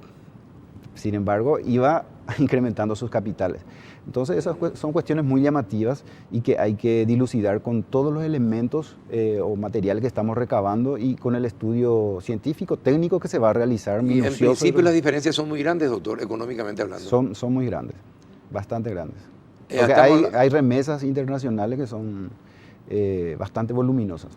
Sin embargo, iba incrementando sus capitales. Entonces, esas son cuestiones muy llamativas y que hay que dilucidar con todos los elementos o materiales que estamos recabando y con el estudio científico, técnico que se va a realizar. Y en principio las diferencias son muy grandes, doctor, económicamente hablando. Son muy grandes, bastante grandes. Porque hay remesas internacionales que son bastante voluminosas.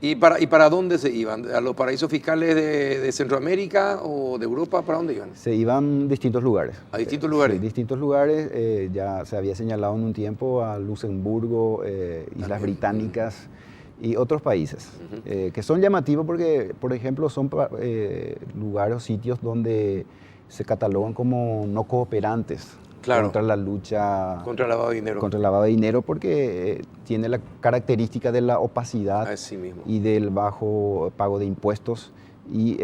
¿Y para dónde se iban? ¿A los paraísos fiscales de Centroamérica o de Europa? ¿Para dónde iban? Se iban a distintos lugares. ¿A distintos lugares? Sí, distintos lugares. Ya se había señalado en un tiempo a Luxemburgo, Islas Británicas y otros países, que son llamativos porque, por ejemplo, son lugares o sitios donde se catalogan como no cooperantes. Claro. Contra la lucha Contra el lavado de dinero. contra el lavado de dinero, porque tiene la característica de la opacidad Así mismo. y del bajo pago de impuestos y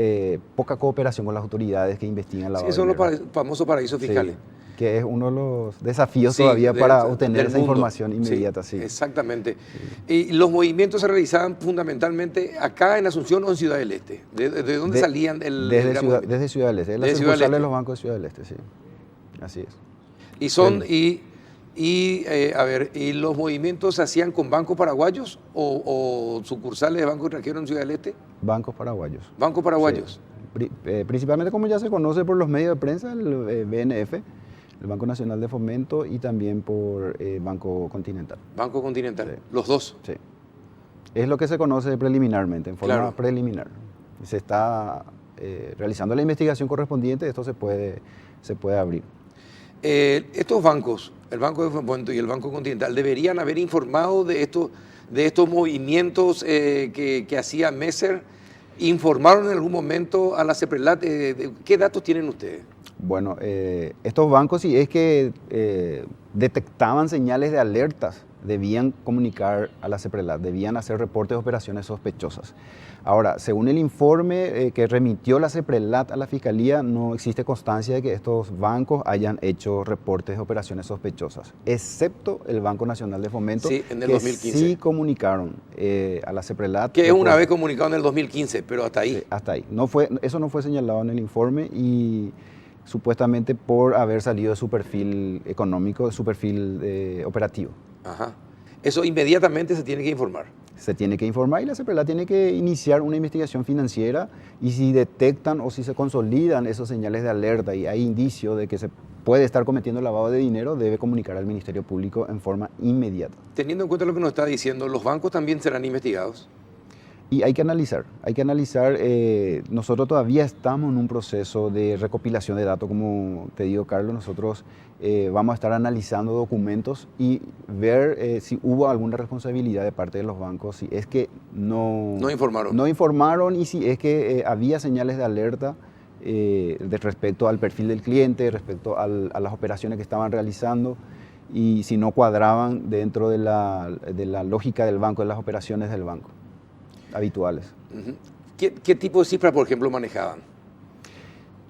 poca cooperación con las autoridades que investigan el lavado Sí, son de los dinero. famosos paraísos Sí, fiscales. que es uno de los desafíos Sí, todavía para del obtener esa mundo. información inmediata. Sí. Exactamente. Y los movimientos se realizaban fundamentalmente acá en Asunción o en Ciudad del Este. ¿De dónde salían desde, Ciudad, movimiento? desde Ciudad del Este, la Desde Ciudad del sucursal de Este. los bancos de Ciudad del Este, sí. Así es. Y son, a ver, ¿y los movimientos se hacían con bancos paraguayos o sucursales de bancos extranjeros en Ciudad del Este? Bancos paraguayos. Bancos paraguayos. Sí. Principalmente, como ya se conoce por los medios de prensa, el BNF, el Banco Nacional de Fomento, y también por Banco Continental. Banco Continental. Sí. Los dos. Sí. Es lo que se conoce preliminarmente, en forma Claro. preliminar. Se está realizando la investigación correspondiente, esto se puede abrir. Estos bancos, el Banco de Fomento y el Banco Continental, deberían haber informado de estos movimientos que hacía Messer. ¿Informaron en algún momento a la CEPRELAT? ¿Qué datos tienen ustedes? Bueno, estos bancos, si es que detectaban señales de alertas, debían comunicar a la CEPRELAT, debían hacer reportes de operaciones sospechosas. Ahora, según el informe que remitió la CEPRELAT a la Fiscalía, no existe constancia de que estos bancos hayan hecho reportes de operaciones sospechosas, excepto el Banco Nacional de Fomento, Sí, en el que 2015. sí comunicaron a la CEPRELAT. Que es una vez comunicado en el 2015, pero hasta ahí. Sí, hasta ahí. Eso no fue señalado en el informe y supuestamente por haber salido de su perfil económico, de su perfil operativo. Ajá. Eso inmediatamente se tiene que informar. Se tiene que informar y la CEPRELAT tiene que iniciar una investigación financiera, y si detectan o si se consolidan esos señales de alerta y hay indicio de que se puede estar cometiendo lavado de dinero, debe comunicar al Ministerio Público en forma inmediata. Teniendo en cuenta lo que nos está diciendo, ¿los bancos también serán investigados? Y hay que analizar, nosotros todavía estamos en un proceso de recopilación de datos, como te digo, Carlos. Nosotros vamos a estar analizando documentos y ver si hubo alguna responsabilidad de parte de los bancos, si es que no informaron y si es que había señales de alerta respecto al perfil del cliente, respecto a las operaciones que estaban realizando, y si no cuadraban dentro de la lógica del banco, de las operaciones del banco habituales. Uh-huh. ¿Qué tipo de cifras, por ejemplo, manejaban?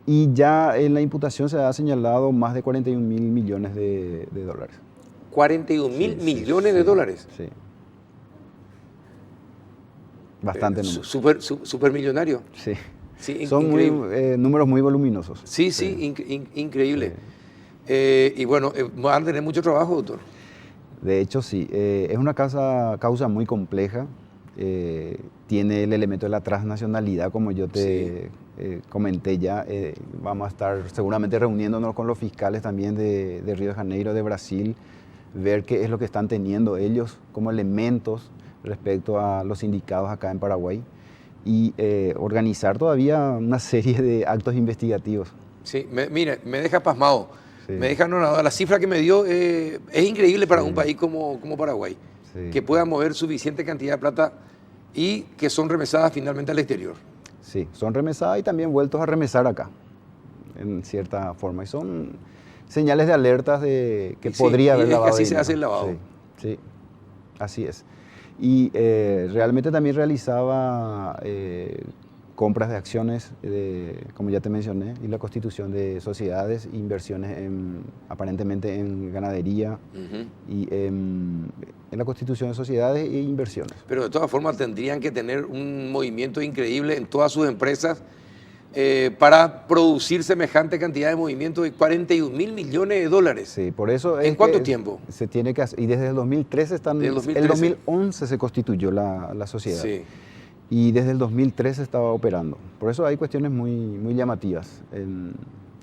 Y ya en la imputación se ha señalado más de 41 mil millones de dólares. 41 mil millones de dólares. Sí. Bastante número. Super millonario. Sí. Sí, son números muy voluminosos. Sí, increíble. Sí. Y bueno, van a tener mucho trabajo, doctor. De hecho, sí. Es una causa muy compleja. Tiene el elemento de la transnacionalidad, como yo te comenté ya. Vamos a estar seguramente reuniéndonos con los fiscales también de Río de Janeiro, de Brasil, ver qué es lo que están teniendo ellos como elementos respecto a los sindicados acá en Paraguay, y organizar todavía una serie de actos investigativos. Sí, mire, me deja pasmado, Sí. me deja anonadado. La cifra que me dio es increíble para un país como Paraguay, Sí. que pueda mover suficiente cantidad de plata y que son remesadas finalmente al exterior. Sí, son remesadas y también vueltos a remesar acá, en cierta forma. Y son señales de alertas de que podría haber lavado. Es que así se dinero. hace el lavado. Sí, así es. Y realmente también realizaba compras de acciones, como ya te mencioné, y la constitución de sociedades, inversiones aparentemente en ganadería, y en la constitución de sociedades e inversiones. Pero de todas formas tendrían que tener un movimiento increíble en todas sus empresas para producir semejante cantidad de movimiento de 41 mil millones de dólares. Sí, por eso ¿En cuánto tiempo? Se tiene que hacer, y desde el 2013 Desde el 2013. el 2011 se constituyó la sociedad. Sí. Y desde el 2013 estaba operando. Por eso hay cuestiones muy llamativas en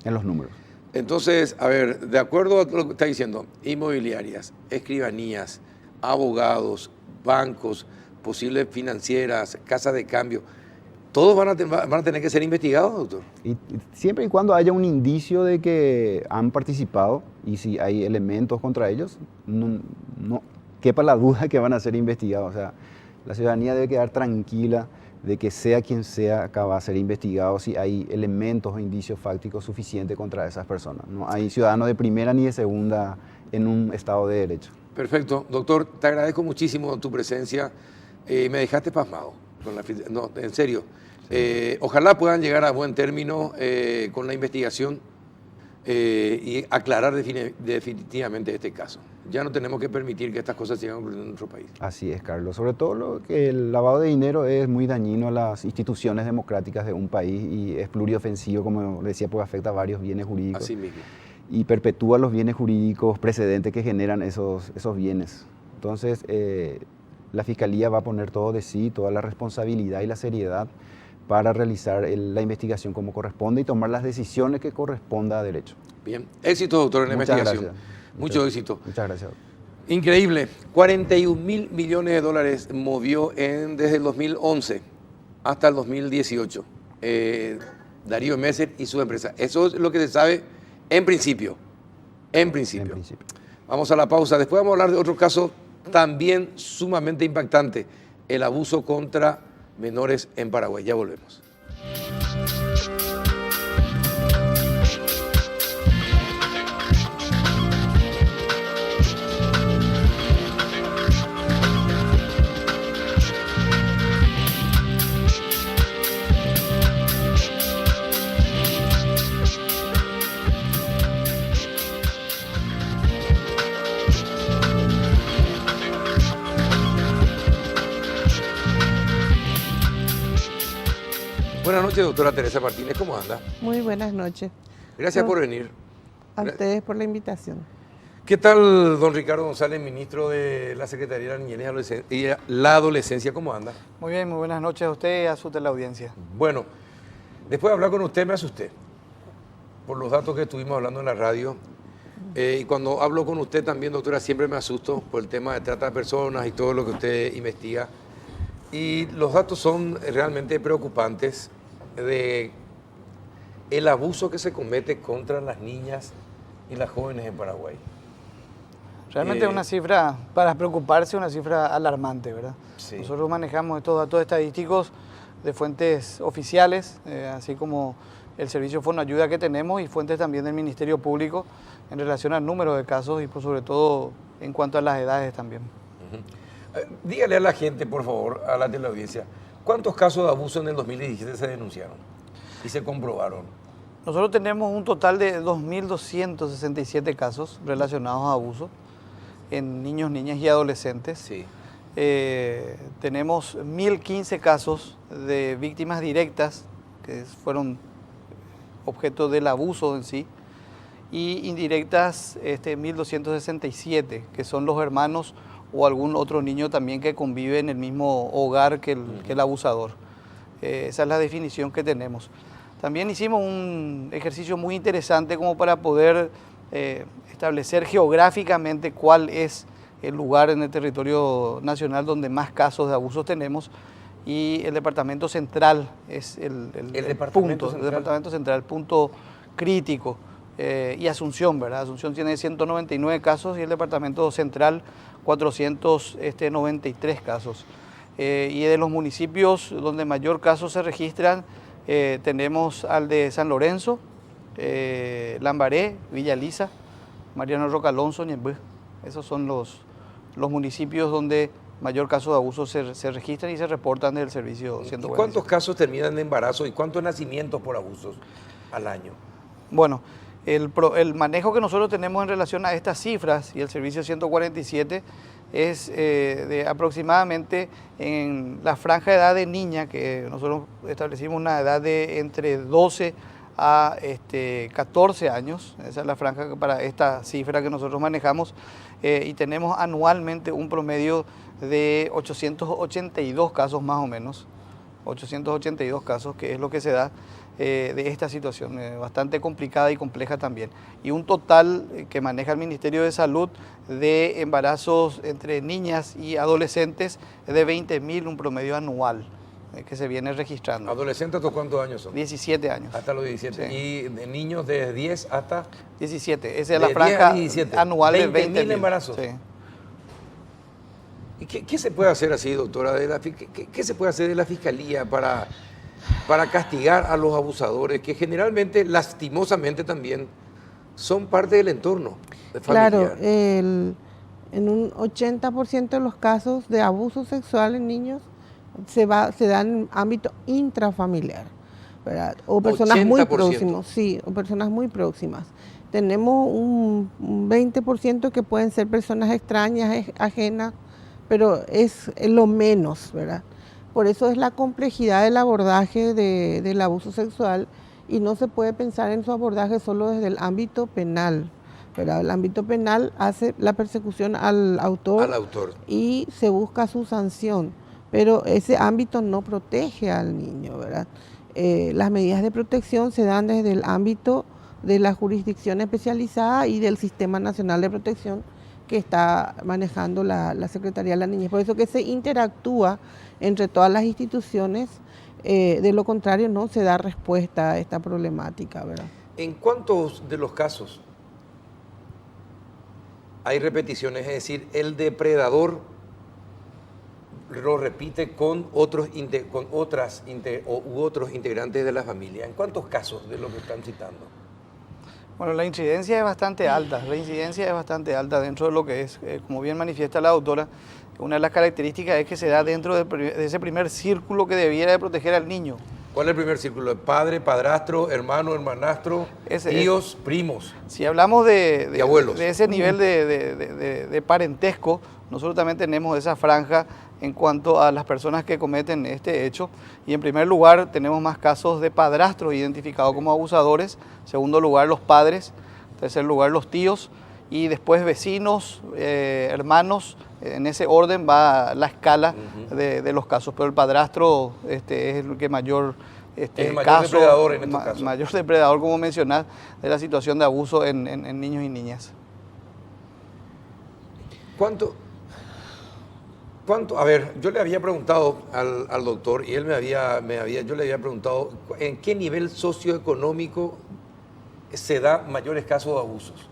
los números. Entonces, a ver, de acuerdo a lo que está diciendo, inmobiliarias, escribanías, abogados, bancos, posibles financieras, casas de cambio, ¿todos van a tener que ser investigados, doctor? Y siempre y cuando haya un indicio de que han participado y si hay elementos contra ellos, no quepa la duda que van a ser investigados. O sea, la ciudadanía debe quedar tranquila de que sea quien sea, acá va a ser investigado si hay elementos o indicios fácticos suficientes contra esas personas. No hay ciudadanos de primera ni de segunda en un Estado de Derecho. Perfecto. Doctor, te agradezco muchísimo tu presencia. Me dejaste pasmado. No, en serio. Ojalá puedan llegar a buen término con la investigación y aclarar definitivamente este caso. Ya no tenemos que permitir que estas cosas sigan ocurriendo en nuestro país. Así es, Carlos. Sobre todo lo que el lavado de dinero es muy dañino a las instituciones democráticas de un país y es pluriofensivo, como decía, porque afecta a varios bienes jurídicos. Así mismo. Y perpetúa los bienes jurídicos precedentes que generan esos bienes. Entonces, la Fiscalía va a poner todo de sí, toda la responsabilidad y la seriedad para realizar la investigación como corresponde y tomar las decisiones que corresponda a derecho. Bien. Éxito, doctor, en la Muchas investigación. gracias. Mucho éxito. Muchas gracias. Increíble. 41.000 millones de dólares movió desde el 2011 hasta el 2018 Darío Messer y su empresa. Eso es lo que se sabe en principio. En principio. Vamos a la pausa. Después vamos a hablar de otro caso también sumamente impactante, el abuso contra menores en Paraguay. Ya volvemos. Buenas noches, doctora Teresa Martínez, ¿cómo anda? Muy buenas noches. Gracias por venir. A ustedes por la invitación. ¿Qué tal, don Ricardo González, ministro de la Secretaría de la Niñez y la Adolescencia? ¿Cómo anda? Muy bien, muy buenas noches a usted y a su teleaudiencia. Bueno, después de hablar con usted me asusté por los datos que estuvimos hablando en la radio. Y cuando hablo con usted también, doctora, siempre me asusto por el tema de trata de personas y todo lo que usted investiga. Y los datos son realmente preocupantes de el abuso que se comete contra las niñas y las jóvenes en Paraguay. Realmente es una cifra, para preocuparse, una cifra alarmante, ¿verdad? Sí. Nosotros manejamos estos datos estadísticos de fuentes oficiales, así como el servicio Fonoayuda que tenemos y fuentes también del Ministerio Público en relación al número de casos y sobre todo en cuanto a las edades también. Dígale a la gente, por favor, a la teleaudiencia, ¿cuántos casos de abuso en el 2017 se denunciaron y se comprobaron? Nosotros tenemos un total de 2.267 casos relacionados a abuso en niños, niñas y adolescentes. Sí. Tenemos 1.015 casos de víctimas directas que fueron objeto del abuso en sí y indirectas 1.267 que son los hermanos o algún otro niño también que convive en el mismo hogar que el abusador. Esa es la definición que tenemos. También hicimos un ejercicio muy interesante como para poder establecer geográficamente cuál es el lugar en el territorio nacional donde más casos de abusos tenemos y el Departamento Central es el Departamento Central, punto crítico. Y Asunción, ¿verdad? Asunción tiene 199 casos y el Departamento Central 493 casos. Y de los municipios donde mayor casos se registran, tenemos al de San Lorenzo, Lambaré, Villa Lisa, Mariano Roca Alonso, Ñembú. Esos son los municipios donde mayor caso de abuso se registran y se reportan del servicio 147. ¿Y cuántos casos terminan de embarazo y cuántos nacimientos por abusos al año? Bueno, el manejo que nosotros tenemos en relación a estas cifras y el servicio 147 es de aproximadamente en la franja de edad de niña, que nosotros establecimos una edad de entre 12 a 14 años, esa es la franja para esta cifra que nosotros manejamos, y tenemos anualmente un promedio de 882 casos más o menos, 882 casos, que es lo que se da. de esta situación, bastante complicada y compleja también. Y un total que maneja el Ministerio de Salud de embarazos entre niñas y adolescentes es de 20.000, un promedio anual que se viene registrando. ¿Adolescentes hasta cuántos años son? 17 años. Hasta los 17. Sí. ¿Y de niños de 10 hasta? 17. Esa es De la franja 10 a 17. anual de 20.000 20.000 embarazos. Sí. ¿Y qué se puede hacer así, doctora? ¿Qué se puede hacer de la Fiscalía para castigar a los abusadores, que generalmente, lastimosamente también, son parte del entorno familiar? Claro, en un 80% de los casos de abuso sexual en niños se da en ámbito intrafamiliar, ¿verdad? O personas muy 80%. próximas, sí, o personas muy próximas. Tenemos un 20% que pueden ser personas extrañas, ajenas, pero es lo menos, ¿verdad? Por eso es la complejidad del abordaje del abuso sexual y no se puede pensar en su abordaje solo desde el ámbito penal, ¿verdad? El ámbito penal hace la persecución al autor y se busca su sanción, pero ese ámbito no protege al niño, ¿verdad? Las medidas de protección se dan desde el ámbito de la jurisdicción especializada y del Sistema Nacional de Protección que está manejando la Secretaría de la Niñez. Por eso que se interactúa entre todas las instituciones, de lo contrario no se da respuesta a esta problemática, ¿verdad? ¿En cuántos de los casos hay repeticiones? Es decir, el depredador lo repite con otros integrantes de la familia. ¿En cuántos casos de lo que están citando? Bueno, la incidencia es bastante alta, dentro de lo que es, como bien manifiesta la doctora, una de las características es que se da dentro de ese primer círculo que debiera de proteger al niño. ¿Cuál es el primer círculo? ¿Padre, padrastro, hermano, hermanastro, tíos, primos? Si hablamos de abuelos. De ese nivel de parentesco, nosotros también tenemos esa franja en cuanto a las personas que cometen este hecho. Y en primer lugar tenemos más casos de padrastros identificados como abusadores, en segundo lugar los padres, en tercer lugar los tíos y después vecinos, hermanos. En ese orden va la escala de los casos, pero el padrastro es el que mayor es el mayor depredador en estos casos. Mayor depredador, como mencionás, de la situación de abuso en niños y niñas. ¿Cuánto? A ver, yo le había preguntado al doctor y él yo le había preguntado en qué nivel socioeconómico se da mayores casos de abusos.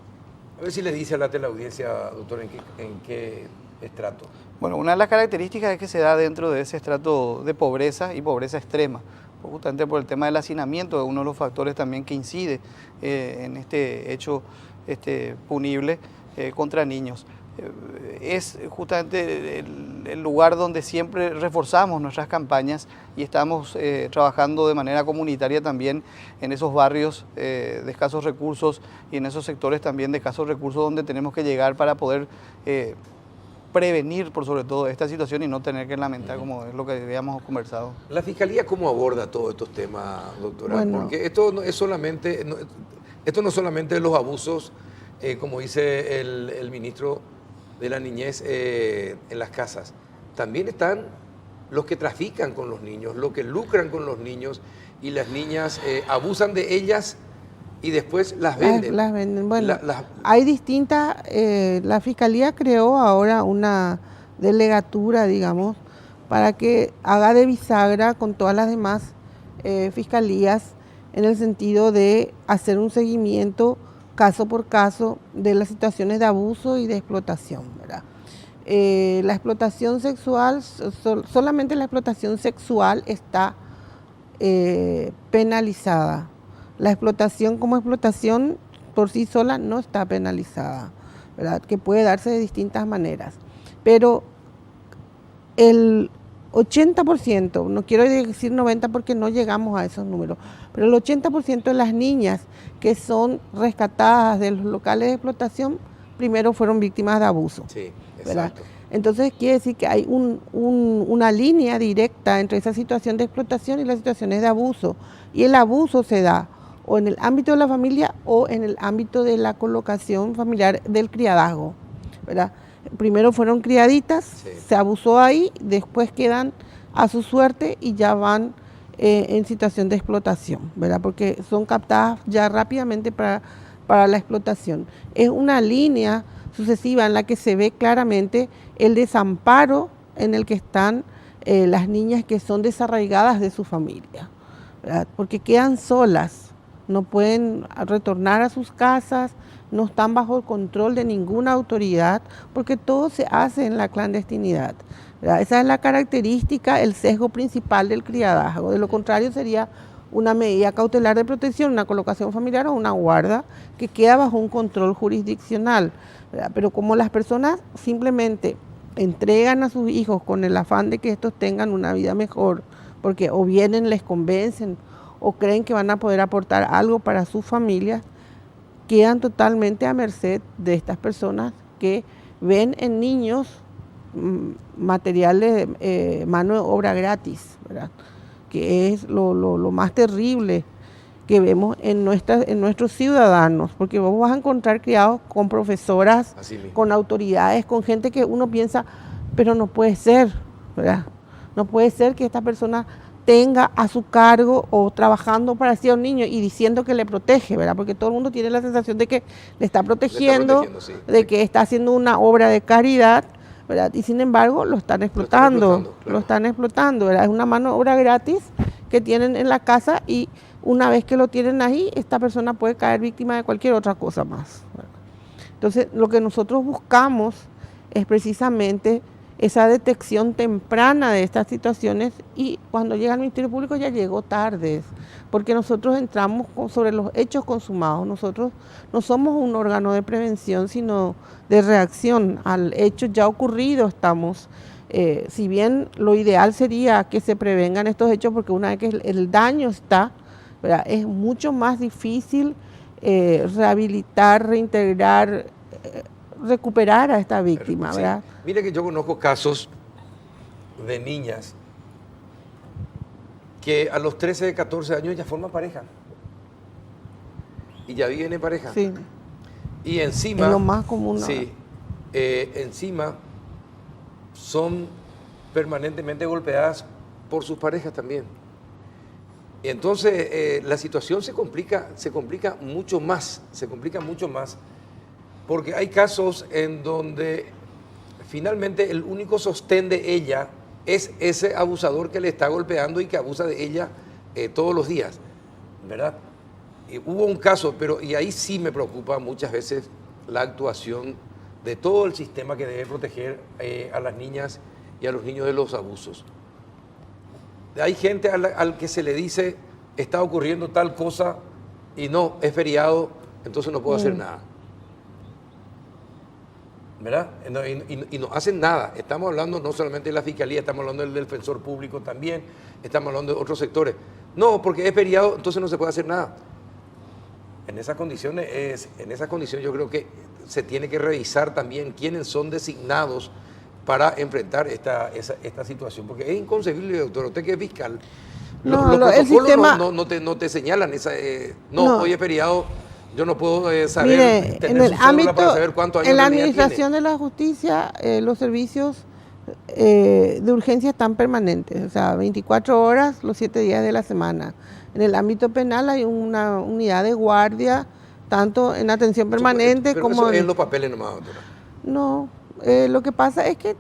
A ver si le dice a la teleaudiencia, doctor, en qué estrato. Bueno, una de las características es que se da dentro de ese estrato de pobreza y pobreza extrema, justamente por el tema del hacinamiento, es uno de los factores también que incide en este hecho punible contra niños. Es justamente el lugar donde siempre reforzamos nuestras campañas y estamos trabajando de manera comunitaria también en esos barrios de escasos recursos y en esos sectores también de escasos recursos donde tenemos que llegar para poder prevenir por sobre todo esta situación y no tener que lamentar, como es lo que habíamos conversado. ¿La Fiscalía cómo aborda todos estos temas, doctora? Bueno. Porque esto no es solamente los abusos, como dice el ministro de la Niñez, en las casas. También están los que trafican con los niños, los que lucran con los niños y las niñas abusan de ellas y después las venden. Las venden. Bueno, hay distintas, la Fiscalía creó ahora una delegatura, digamos, para que haga de bisagra con todas las demás fiscalías en el sentido de hacer un seguimiento caso por caso de las situaciones de abuso y de explotación, ¿verdad? La explotación sexual, solamente la explotación sexual está penalizada. La explotación como explotación por sí sola no está penalizada, ¿verdad? Que puede darse de distintas maneras. Pero el 80%, no quiero decir 90% porque no llegamos a esos números, pero el 80% de las niñas que son rescatadas de los locales de explotación, primero fueron víctimas de abuso. Sí, ¿verdad? exacto. Entonces quiere decir que hay una línea directa entre esa situación de explotación y las situaciones de abuso. Y el abuso se da o en el ámbito de la familia o en el ámbito de la colocación familiar del criadazgo, ¿verdad? Primero fueron criaditas, sí. Se abusó ahí, después quedan a su suerte y ya van en situación de explotación, ¿verdad? Porque son captadas ya rápidamente para la explotación. Es una línea sucesiva en la que se ve claramente el desamparo en el que están las niñas que son desarraigadas de su familia, ¿verdad? Porque quedan solas, no pueden retornar a sus casas, no están bajo el control de ninguna autoridad, porque todo se hace en la clandestinidad, ¿verdad? Esa es la característica, el sesgo principal del criadazgo. De lo contrario sería una medida cautelar de protección, una colocación familiar o una guarda que queda bajo un control jurisdiccional, ¿verdad? Pero como las personas simplemente entregan a sus hijos con el afán de que estos tengan una vida mejor, porque o vienen, les convencen o creen que van a poder aportar algo para sus familias, quedan totalmente a merced de estas personas que ven en niños materiales de mano de obra gratis, ¿verdad? Que es lo más terrible que vemos en nuestros ciudadanos, porque vos vas a encontrar criados con profesoras, con autoridades, con gente que uno piensa, pero no puede ser, ¿verdad? No puede ser que esta persona tenga a su cargo o trabajando para sí a un niño y diciendo que le protege, ¿verdad? Porque todo el mundo tiene la sensación de que le está protegiendo, sí, de que está haciendo una obra de caridad, ¿verdad? Y sin embargo lo están explotando, lo están explotando, ¿verdad? Es una mano de obra gratis que tienen en la casa y una vez que lo tienen ahí, esta persona puede caer víctima de cualquier otra cosa más, ¿verdad? Entonces, lo que nosotros buscamos es precisamente esa detección temprana de estas situaciones, y cuando llega al Ministerio Público ya llegó tarde, porque nosotros entramos sobre los hechos consumados. Nosotros no somos un órgano de prevención, sino de reacción al hecho ya ocurrido. Estamos, si bien lo ideal sería que se prevengan estos hechos, porque una vez que el daño está, ¿verdad?, es mucho más difícil rehabilitar, reintegrar, recuperar a esta víctima, sí, ¿verdad? Mire que yo conozco casos de niñas que a los 13, 14 años ya forman pareja y ya viven en pareja. Sí. Y encima, es lo más común. Sí, encima son permanentemente golpeadas por sus parejas también. Y entonces la situación se complica mucho más, porque hay casos en donde finalmente el único sostén de ella es ese abusador que le está golpeando y que abusa de ella todos los días, ¿verdad? Y hubo un caso, y ahí sí me preocupa muchas veces la actuación de todo el sistema que debe proteger a las niñas y a los niños de los abusos. Hay gente al que se le dice, está ocurriendo tal cosa y no, es feriado, entonces no puedo hacer nada, ¿verdad? Y no hacen nada. Estamos hablando no solamente de la Fiscalía, estamos hablando del Defensor Público también, estamos hablando de otros sectores. No, porque es feriado, entonces no se puede hacer nada. En esas condiciones yo creo que se tiene que revisar también quiénes son designados para enfrentar esta situación, porque es inconcebible, doctor, usted que es fiscal, los protocolos el sistema no te señalan hoy es feriado. Yo no puedo saber, mire, tener en el ámbito, para saber cuántos años en la de administración tiene. de la justicia, los servicios de urgencia están permanentes, o sea, 24 horas, los 7 días de la semana. En el ámbito penal hay una unidad de guardia, tanto en atención permanente pero como eso es los papeles nomás, doctora. No, lo que pasa es que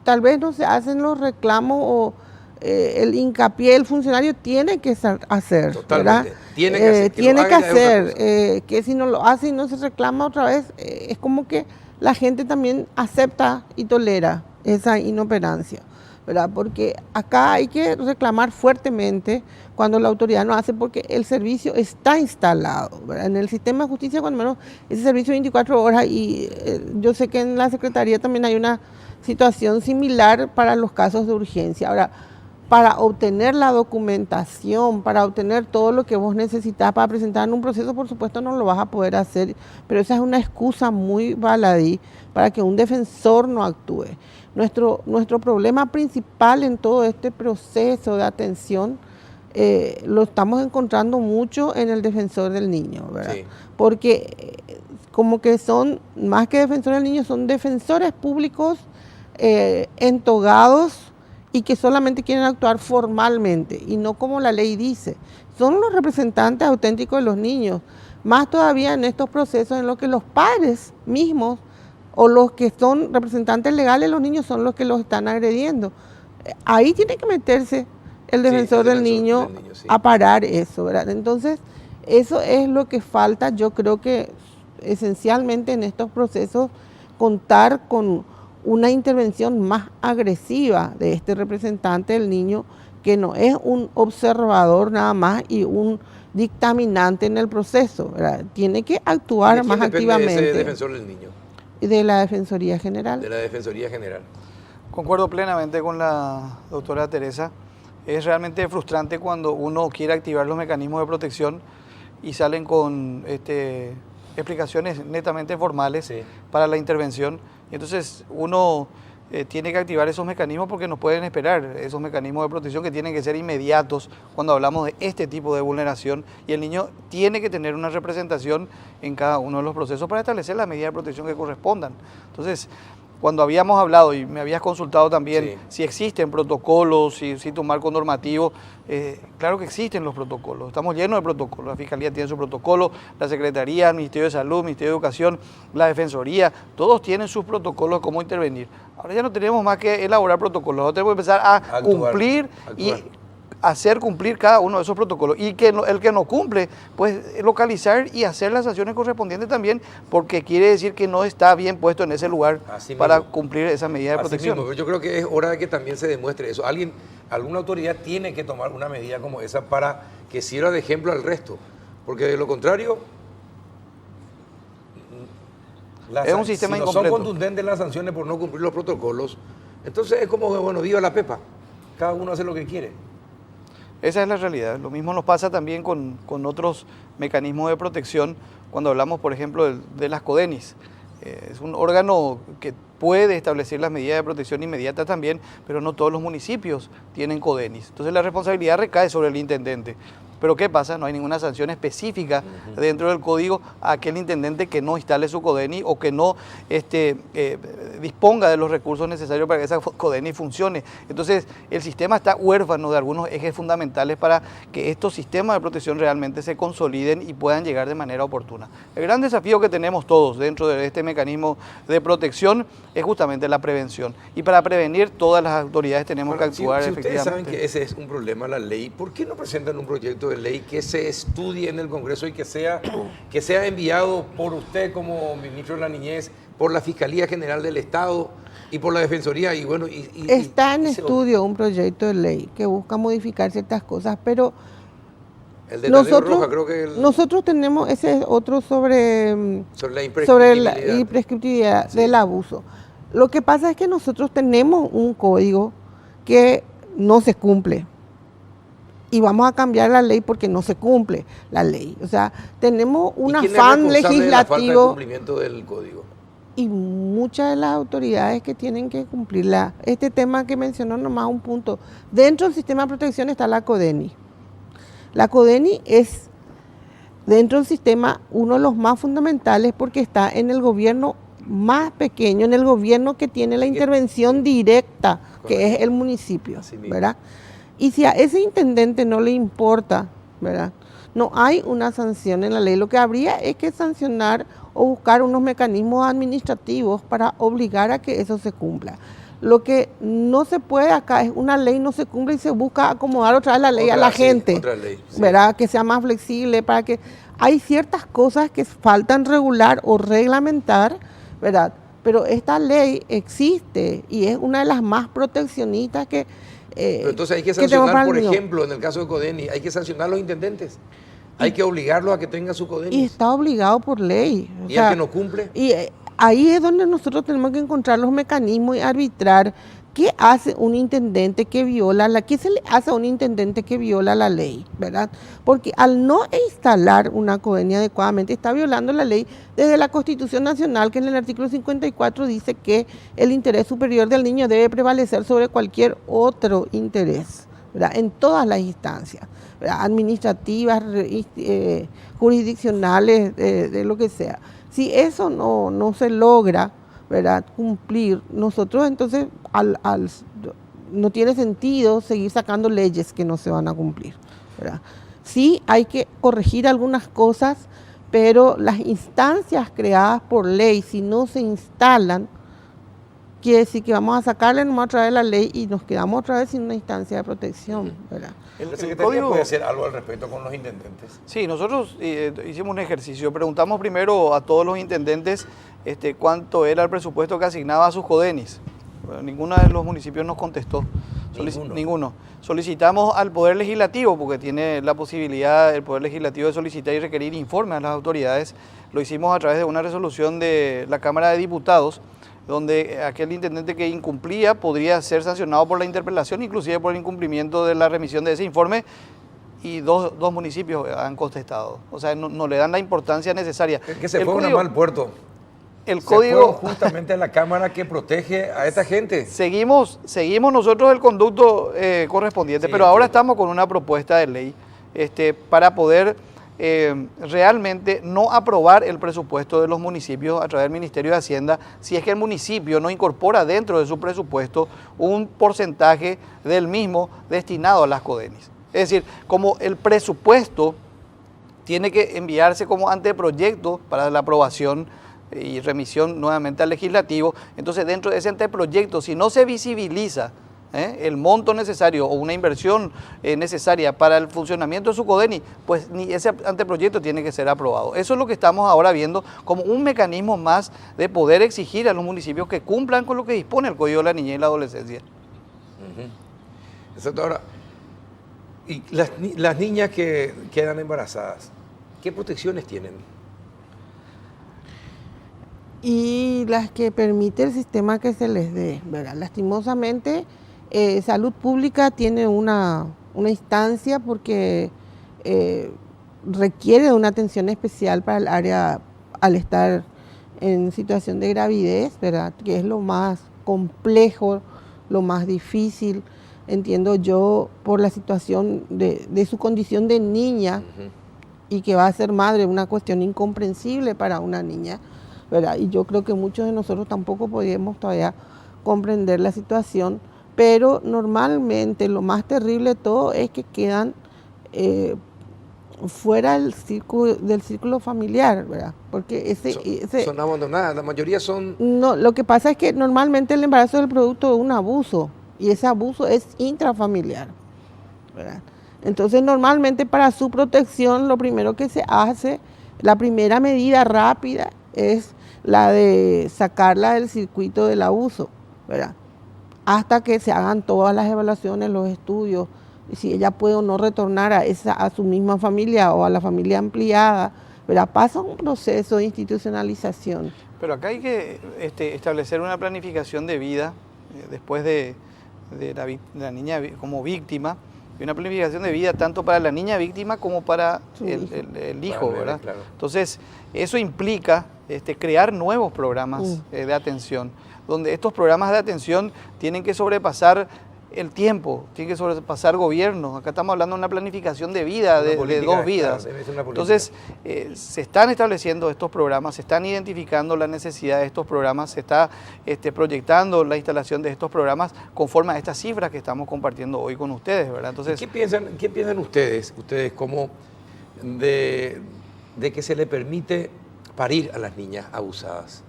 tal vez no se hacen los reclamos o el hincapié, el funcionario tiene que hacer. Totalmente. ¿Verdad? Tiene que hacer, que si no lo hace y no se reclama otra vez, es como que la gente también acepta y tolera esa inoperancia, ¿verdad? Porque acá hay que reclamar fuertemente cuando la autoridad no hace, porque el servicio está instalado, ¿verdad? En el sistema de justicia, cuando menos, ese servicio 24 horas, y yo sé que en la Secretaría también hay una situación similar para los casos de urgencia. Ahora, para obtener la documentación, para obtener todo lo que vos necesitas para presentar en un proceso, por supuesto no lo vas a poder hacer, pero esa es una excusa muy baladí para que un defensor no actúe. Nuestro problema principal en todo este proceso de atención lo estamos encontrando mucho en el defensor del niño, ¿verdad? Sí. Porque como que son, más que defensores del niño, son defensores públicos entogados y que solamente quieren actuar formalmente y no como la ley dice. Son los representantes auténticos de los niños, más todavía en estos procesos en los que los padres mismos o los que son representantes legales de los niños son los que los están agrediendo. Ahí tiene que meterse el defensor del niño sí, a parar eso, ¿verdad? Entonces, eso es lo que falta, yo creo que esencialmente en estos procesos, contar con una intervención más agresiva de este representante del niño, que no es un observador nada más y un dictaminante en el proceso, ¿verdad? Tiene que actuar más activamente. Ese defensor del niño? De la Defensoría General. De la Defensoría General. Concuerdo plenamente con la doctora Teresa. Es realmente frustrante cuando uno quiere activar los mecanismos de protección y salen con explicaciones netamente formales para la intervención. Entonces uno tiene que activar esos mecanismos porque nos pueden esperar esos mecanismos de protección que tienen que ser inmediatos cuando hablamos de este tipo de vulneración, y el niño tiene que tener una representación en cada uno de los procesos para establecer las medidas de protección que correspondan. Entonces, cuando habíamos hablado y me habías consultado también si existen protocolos, si tu marco normativo, claro que existen los protocolos, estamos llenos de protocolos, la Fiscalía tiene su protocolo, la Secretaría, el Ministerio de Salud, el Ministerio de Educación, la Defensoría, todos tienen sus protocolos de cómo intervenir. Ahora ya no tenemos más que elaborar protocolos, ahora tenemos que empezar a cumplir y hacer cumplir cada uno de esos protocolos, y que el que no cumple, pues localizar y hacer las sanciones correspondientes también, porque quiere decir que no está bien puesto en ese lugar para cumplir esa medida de protección. Mismo, yo creo que es hora de que también se demuestre eso. Alguna autoridad tiene que tomar una medida como esa para que sirva de ejemplo al resto, porque de lo contrario es un sistema incompleto. Si no son contundentes las sanciones por no cumplir los protocolos, entonces es como, bueno, viva la pepa, cada uno hace lo que quiere. Esa es la realidad. Lo mismo nos pasa también con otros mecanismos de protección cuando hablamos, por ejemplo, de las CODENIS. Es un órgano que puede establecer las medidas de protección inmediata también, pero no todos los municipios tienen CODENIS. Entonces la responsabilidad recae sobre el intendente. Pero ¿qué pasa? No hay ninguna sanción específica dentro del código a aquel intendente que no instale su CODENI o que no disponga de los recursos necesarios para que esa CODENI funcione. Entonces el sistema está huérfano de algunos ejes fundamentales para que estos sistemas de protección realmente se consoliden y puedan llegar de manera oportuna. El gran desafío que tenemos todos dentro de este mecanismo de protección es justamente la prevención. Y para prevenir, todas las autoridades tenemos que actuar efectivamente. Ustedes saben que ese es un problema, la ley, ¿por qué no presentan un proyecto de ley que se estudie en el Congreso y que sea enviado por usted como ministro de la Niñez, por la Fiscalía General del Estado y por la Defensoría? Y bueno, está en estudio un proyecto de ley que busca modificar ciertas cosas, pero el de nosotros, Roja, creo que nosotros tenemos ese otro sobre la imprescriptibilidad del abuso. Lo que pasa es que nosotros tenemos un código que no se cumple. Y vamos a cambiar la ley porque no se cumple la ley. O sea, tenemos un afán legislativo. De la falta de cumplimiento del código? Y muchas de las autoridades que tienen que cumplirla. Este tema que mencionó nomás un punto. Dentro del sistema de protección está la CODENI. La CODENI es, dentro del sistema, uno de los más fundamentales porque está en el gobierno más pequeño, en el gobierno que tiene la intervención directa, que es el municipio, ¿verdad? Y si a ese intendente no le importa, ¿verdad?, no hay una sanción en la ley. Lo que habría es que sancionar o buscar unos mecanismos administrativos para obligar a que eso se cumpla. Lo que no se puede acá es una ley no se cumple y se busca acomodar otra vez la ley a la gente, ¿verdad?, que sea más flexible, para que hay ciertas cosas que faltan regular o reglamentar, ¿verdad? Pero esta ley existe y es una de las más proteccionistas que... Pero entonces hay que sancionar, por ejemplo, en el caso de CODENI, hay que sancionar a los intendentes. Hay que obligarlos a que tengan su CODENI. Y está obligado por ley. ¿Y el que no cumple? Y ahí es donde nosotros tenemos que encontrar los mecanismos y arbitrar qué hace un intendente que viola qué se le hace a un intendente que viola la ley, ¿verdad? Porque al no instalar una CODENI adecuadamente está violando la ley desde la Constitución Nacional, que en el artículo 54 dice que el interés superior del niño debe prevalecer sobre cualquier otro interés, ¿verdad?, en todas las instancias, ¿verdad?, administrativas, jurisdiccionales, de lo que sea. Si eso no se logra, ¿verdad?, cumplir, nosotros entonces al no tiene sentido seguir sacando leyes que no se van a cumplir, ¿verdad? Sí hay que corregir algunas cosas, pero las instancias creadas por ley, si no se instalan, quiere decir que vamos a sacarle nomás otra vez la ley y nos quedamos otra vez sin una instancia de protección, ¿verdad? ¿La Secretaría puede hacer algo al respecto con los intendentes? Sí, nosotros hicimos un ejercicio. Preguntamos primero a todos los intendentes cuánto era el presupuesto que asignaba a sus CODENIs. Bueno, ninguno de los municipios nos contestó. Ninguno. Solicitamos al Poder Legislativo, porque tiene la posibilidad el Poder Legislativo de solicitar y requerir informes a las autoridades. Lo hicimos a través de una resolución de la Cámara de Diputados, donde aquel intendente que incumplía podría ser sancionado por la interpelación, inclusive por el incumplimiento de la remisión de ese informe, y dos municipios han contestado. O sea, no le dan la importancia necesaria. Que se fue a mal puerto. El código justamente a la Cámara que protege a esta gente. Seguimos nosotros el conducto correspondiente, Sí, pero ahora entiendo. estamos con una propuesta de ley para poder realmente no aprobar el presupuesto de los municipios a través del Ministerio de Hacienda si es que el municipio no incorpora dentro de su presupuesto un porcentaje del mismo destinado a las CODENIs. Es decir, como el presupuesto tiene que enviarse como anteproyecto para la aprobación y remisión nuevamente al legislativo, entonces dentro de ese anteproyecto, si no se visibiliza el monto necesario o una inversión necesaria para el funcionamiento de su CODENI, pues ni ese anteproyecto tiene que ser aprobado. Eso es lo que estamos ahora viendo como un mecanismo más de poder exigir a los municipios que cumplan con lo que dispone el Código de la Niñez y la Adolescencia. Exacto. Ahora, y las niñas que quedan embarazadas, ¿qué protecciones tienen? Y las que permite el sistema que se les dé, ¿verdad? Lastimosamente, Salud Pública tiene una instancia porque requiere de una atención especial para el área al estar en situación de gravidez, ¿verdad? Que es lo más complejo, lo más difícil, entiendo yo, por la situación de su condición de niña y que va a ser madre, una cuestión incomprensible para una niña, ¿verdad? Y yo creo que muchos de nosotros tampoco podíamos todavía comprender la situación, pero normalmente lo más terrible de todo es que quedan fuera del círculo familiar, ¿verdad? Porque son abandonadas, la mayoría son... No, lo que pasa es que normalmente el embarazo es el producto de un abuso y ese abuso es intrafamiliar, ¿verdad? Entonces normalmente para su protección lo primero que se hace, la primera medida rápida es la de sacarla del circuito del abuso, ¿verdad? Hasta que se hagan todas las evaluaciones, los estudios, si ella puede o no retornar a su misma familia o a la familia ampliada, ¿verdad? Pasa un proceso de institucionalización. Pero acá hay que establecer una planificación de vida después de la niña como víctima, y una planificación de vida tanto para la niña víctima como para el hijo, ¿verdad? Claro. Entonces, eso implica crear nuevos programas de atención, donde estos programas de atención tienen que sobrepasar el tiempo, tienen que sobrepasar gobiernos. Acá estamos hablando de una planificación de vida, de 2 vidas. Claro, entonces, se están estableciendo estos programas, se están identificando la necesidad de estos programas, se está proyectando la instalación de estos programas conforme a estas cifras que estamos compartiendo hoy con ustedes, ¿verdad? Entonces, ¿qué piensan ustedes como de que se le permite parir a las niñas abusadas?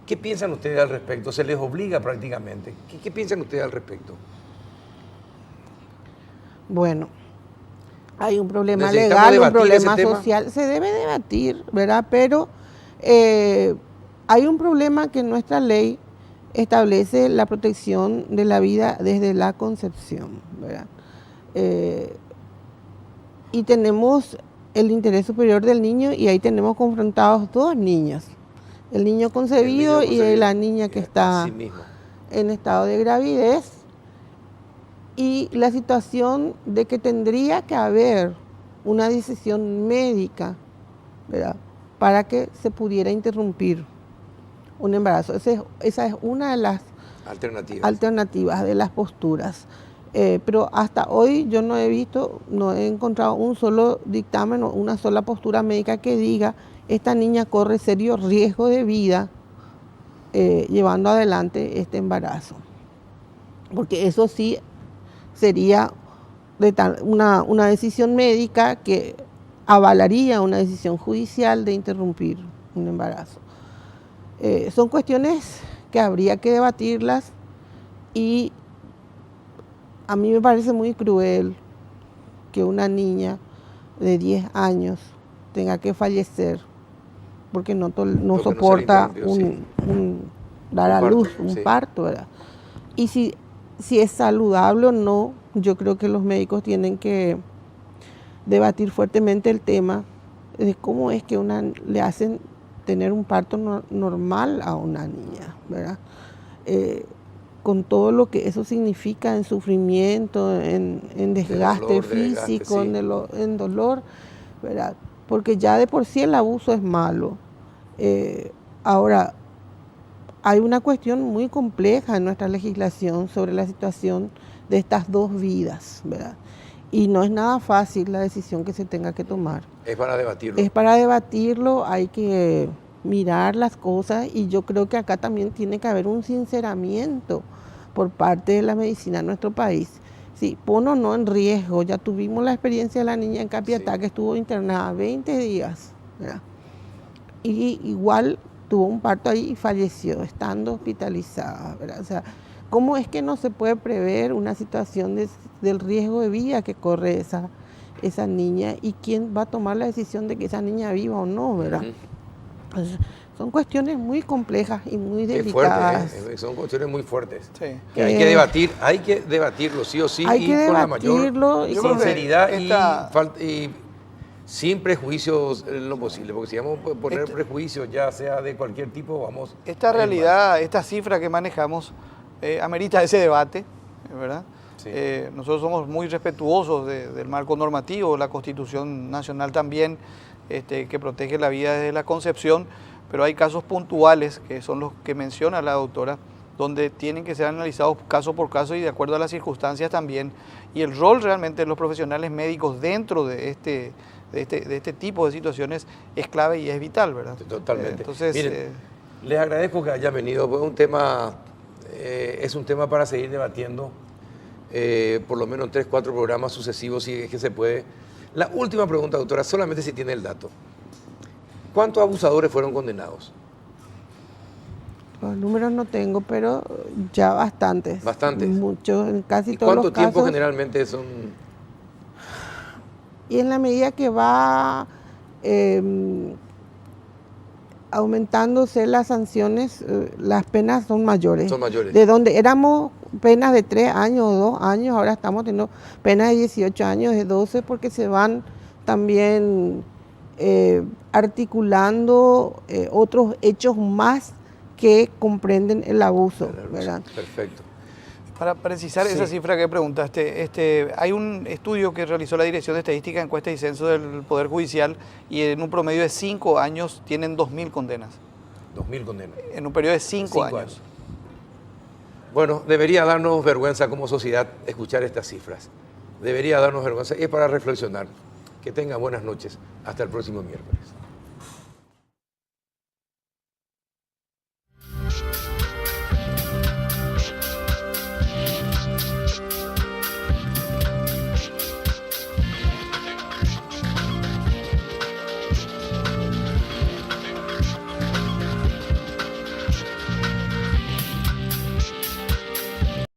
¿Qué piensan ustedes al respecto? ¿Se les obliga prácticamente? ¿Qué piensan ustedes al respecto? Bueno, hay un problema legal, un problema social, se debe debatir, ¿verdad? Pero hay un problema que nuestra ley establece la protección de la vida desde la concepción, ¿verdad? Y tenemos el interés superior del niño y ahí tenemos confrontados 2 niños, el niño concebido y la niña que está en estado de gravidez. Y la situación de que tendría que haber una decisión médica, ¿verdad?, para que se pudiera interrumpir un embarazo. Esa es una de las alternativas de las posturas. Pero hasta hoy yo no he encontrado un solo dictamen o una sola postura médica que diga esta niña corre serio riesgo de vida llevando adelante este embarazo. porque eso sí sería una decisión médica que avalaría una decisión judicial de interrumpir un embarazo. Son cuestiones que habría que debatirlas y a mí me parece muy cruel que una niña de 10 años tenga que fallecer porque no soporta dar a luz, un parto, ¿verdad? Y si es saludable o no, yo creo que los médicos tienen que debatir fuertemente el tema de cómo es que le hacen tener un parto normal a una niña, ¿verdad? Con todo lo que eso significa en sufrimiento, en desgaste físico, en dolor, ¿verdad? Porque ya de por sí el abuso es malo. Ahora, hay una cuestión muy compleja en nuestra legislación sobre la situación de estas dos vidas, ¿verdad? Y no es nada fácil la decisión que se tenga que tomar. Es para debatirlo. Es para debatirlo, hay que mirar las cosas y yo creo que acá también tiene que haber un sinceramiento por parte de la medicina en nuestro país. Sí, pone o no en riesgo, ya tuvimos la experiencia de la niña en Capiatá que estuvo internada 20 días, ¿verdad? Y igual tuvo un parto ahí y falleció estando hospitalizada, ¿verdad? O sea, ¿cómo es que no se puede prever una situación del riesgo de vida que corre esa niña y quién va a tomar la decisión de que esa niña viva o no, ¿verdad? Entonces, son cuestiones muy complejas y muy delicadas. Fuerte, son cuestiones muy fuertes. Sí. Que hay que debatirlo sí o sí hay y que con la mayor sinceridad y sin prejuicios en lo posible, porque si vamos a poner prejuicios, ya sea de cualquier tipo, vamos... Esta realidad, esta cifra que manejamos, amerita ese debate, ¿verdad? Sí. Nosotros somos muy respetuosos del marco normativo, la Constitución Nacional también, que protege la vida desde la concepción, pero hay casos puntuales, que son los que menciona la doctora, donde tienen que ser analizados caso por caso y de acuerdo a las circunstancias también. Y el rol realmente de los profesionales médicos dentro de este tipo de situaciones es clave y es vital, ¿verdad? Totalmente. Entonces, miren, les agradezco que hayan venido, pues es un tema para seguir debatiendo, por lo menos 3, 4 programas sucesivos, si es que se puede. La última pregunta, doctora, solamente si tiene el dato. ¿Cuántos abusadores fueron condenados? Los números no tengo, pero ya bastantes. ¿Bastantes? Muchos, en casi todos los casos. ¿Cuánto tiempo generalmente son? Y en la medida que va aumentándose las sanciones, las penas son mayores. Son mayores. De donde éramos penas de 3 años o 2 años, ahora estamos teniendo penas de 18 años, de 12, porque se van también articulando otros hechos más que comprenden el abuso, ¿verdad? Perfecto. Para precisar esa cifra que preguntaste, hay un estudio que realizó la Dirección de Estadística, Encuesta y Censo del Poder Judicial y en un promedio de 5 años tienen 2.000 condenas. 2.000 condenas. En un periodo de 5 años. Bueno, debería darnos vergüenza como sociedad escuchar estas cifras. Debería darnos vergüenza. Es para reflexionar. Que tengan buenas noches. Hasta el próximo miércoles.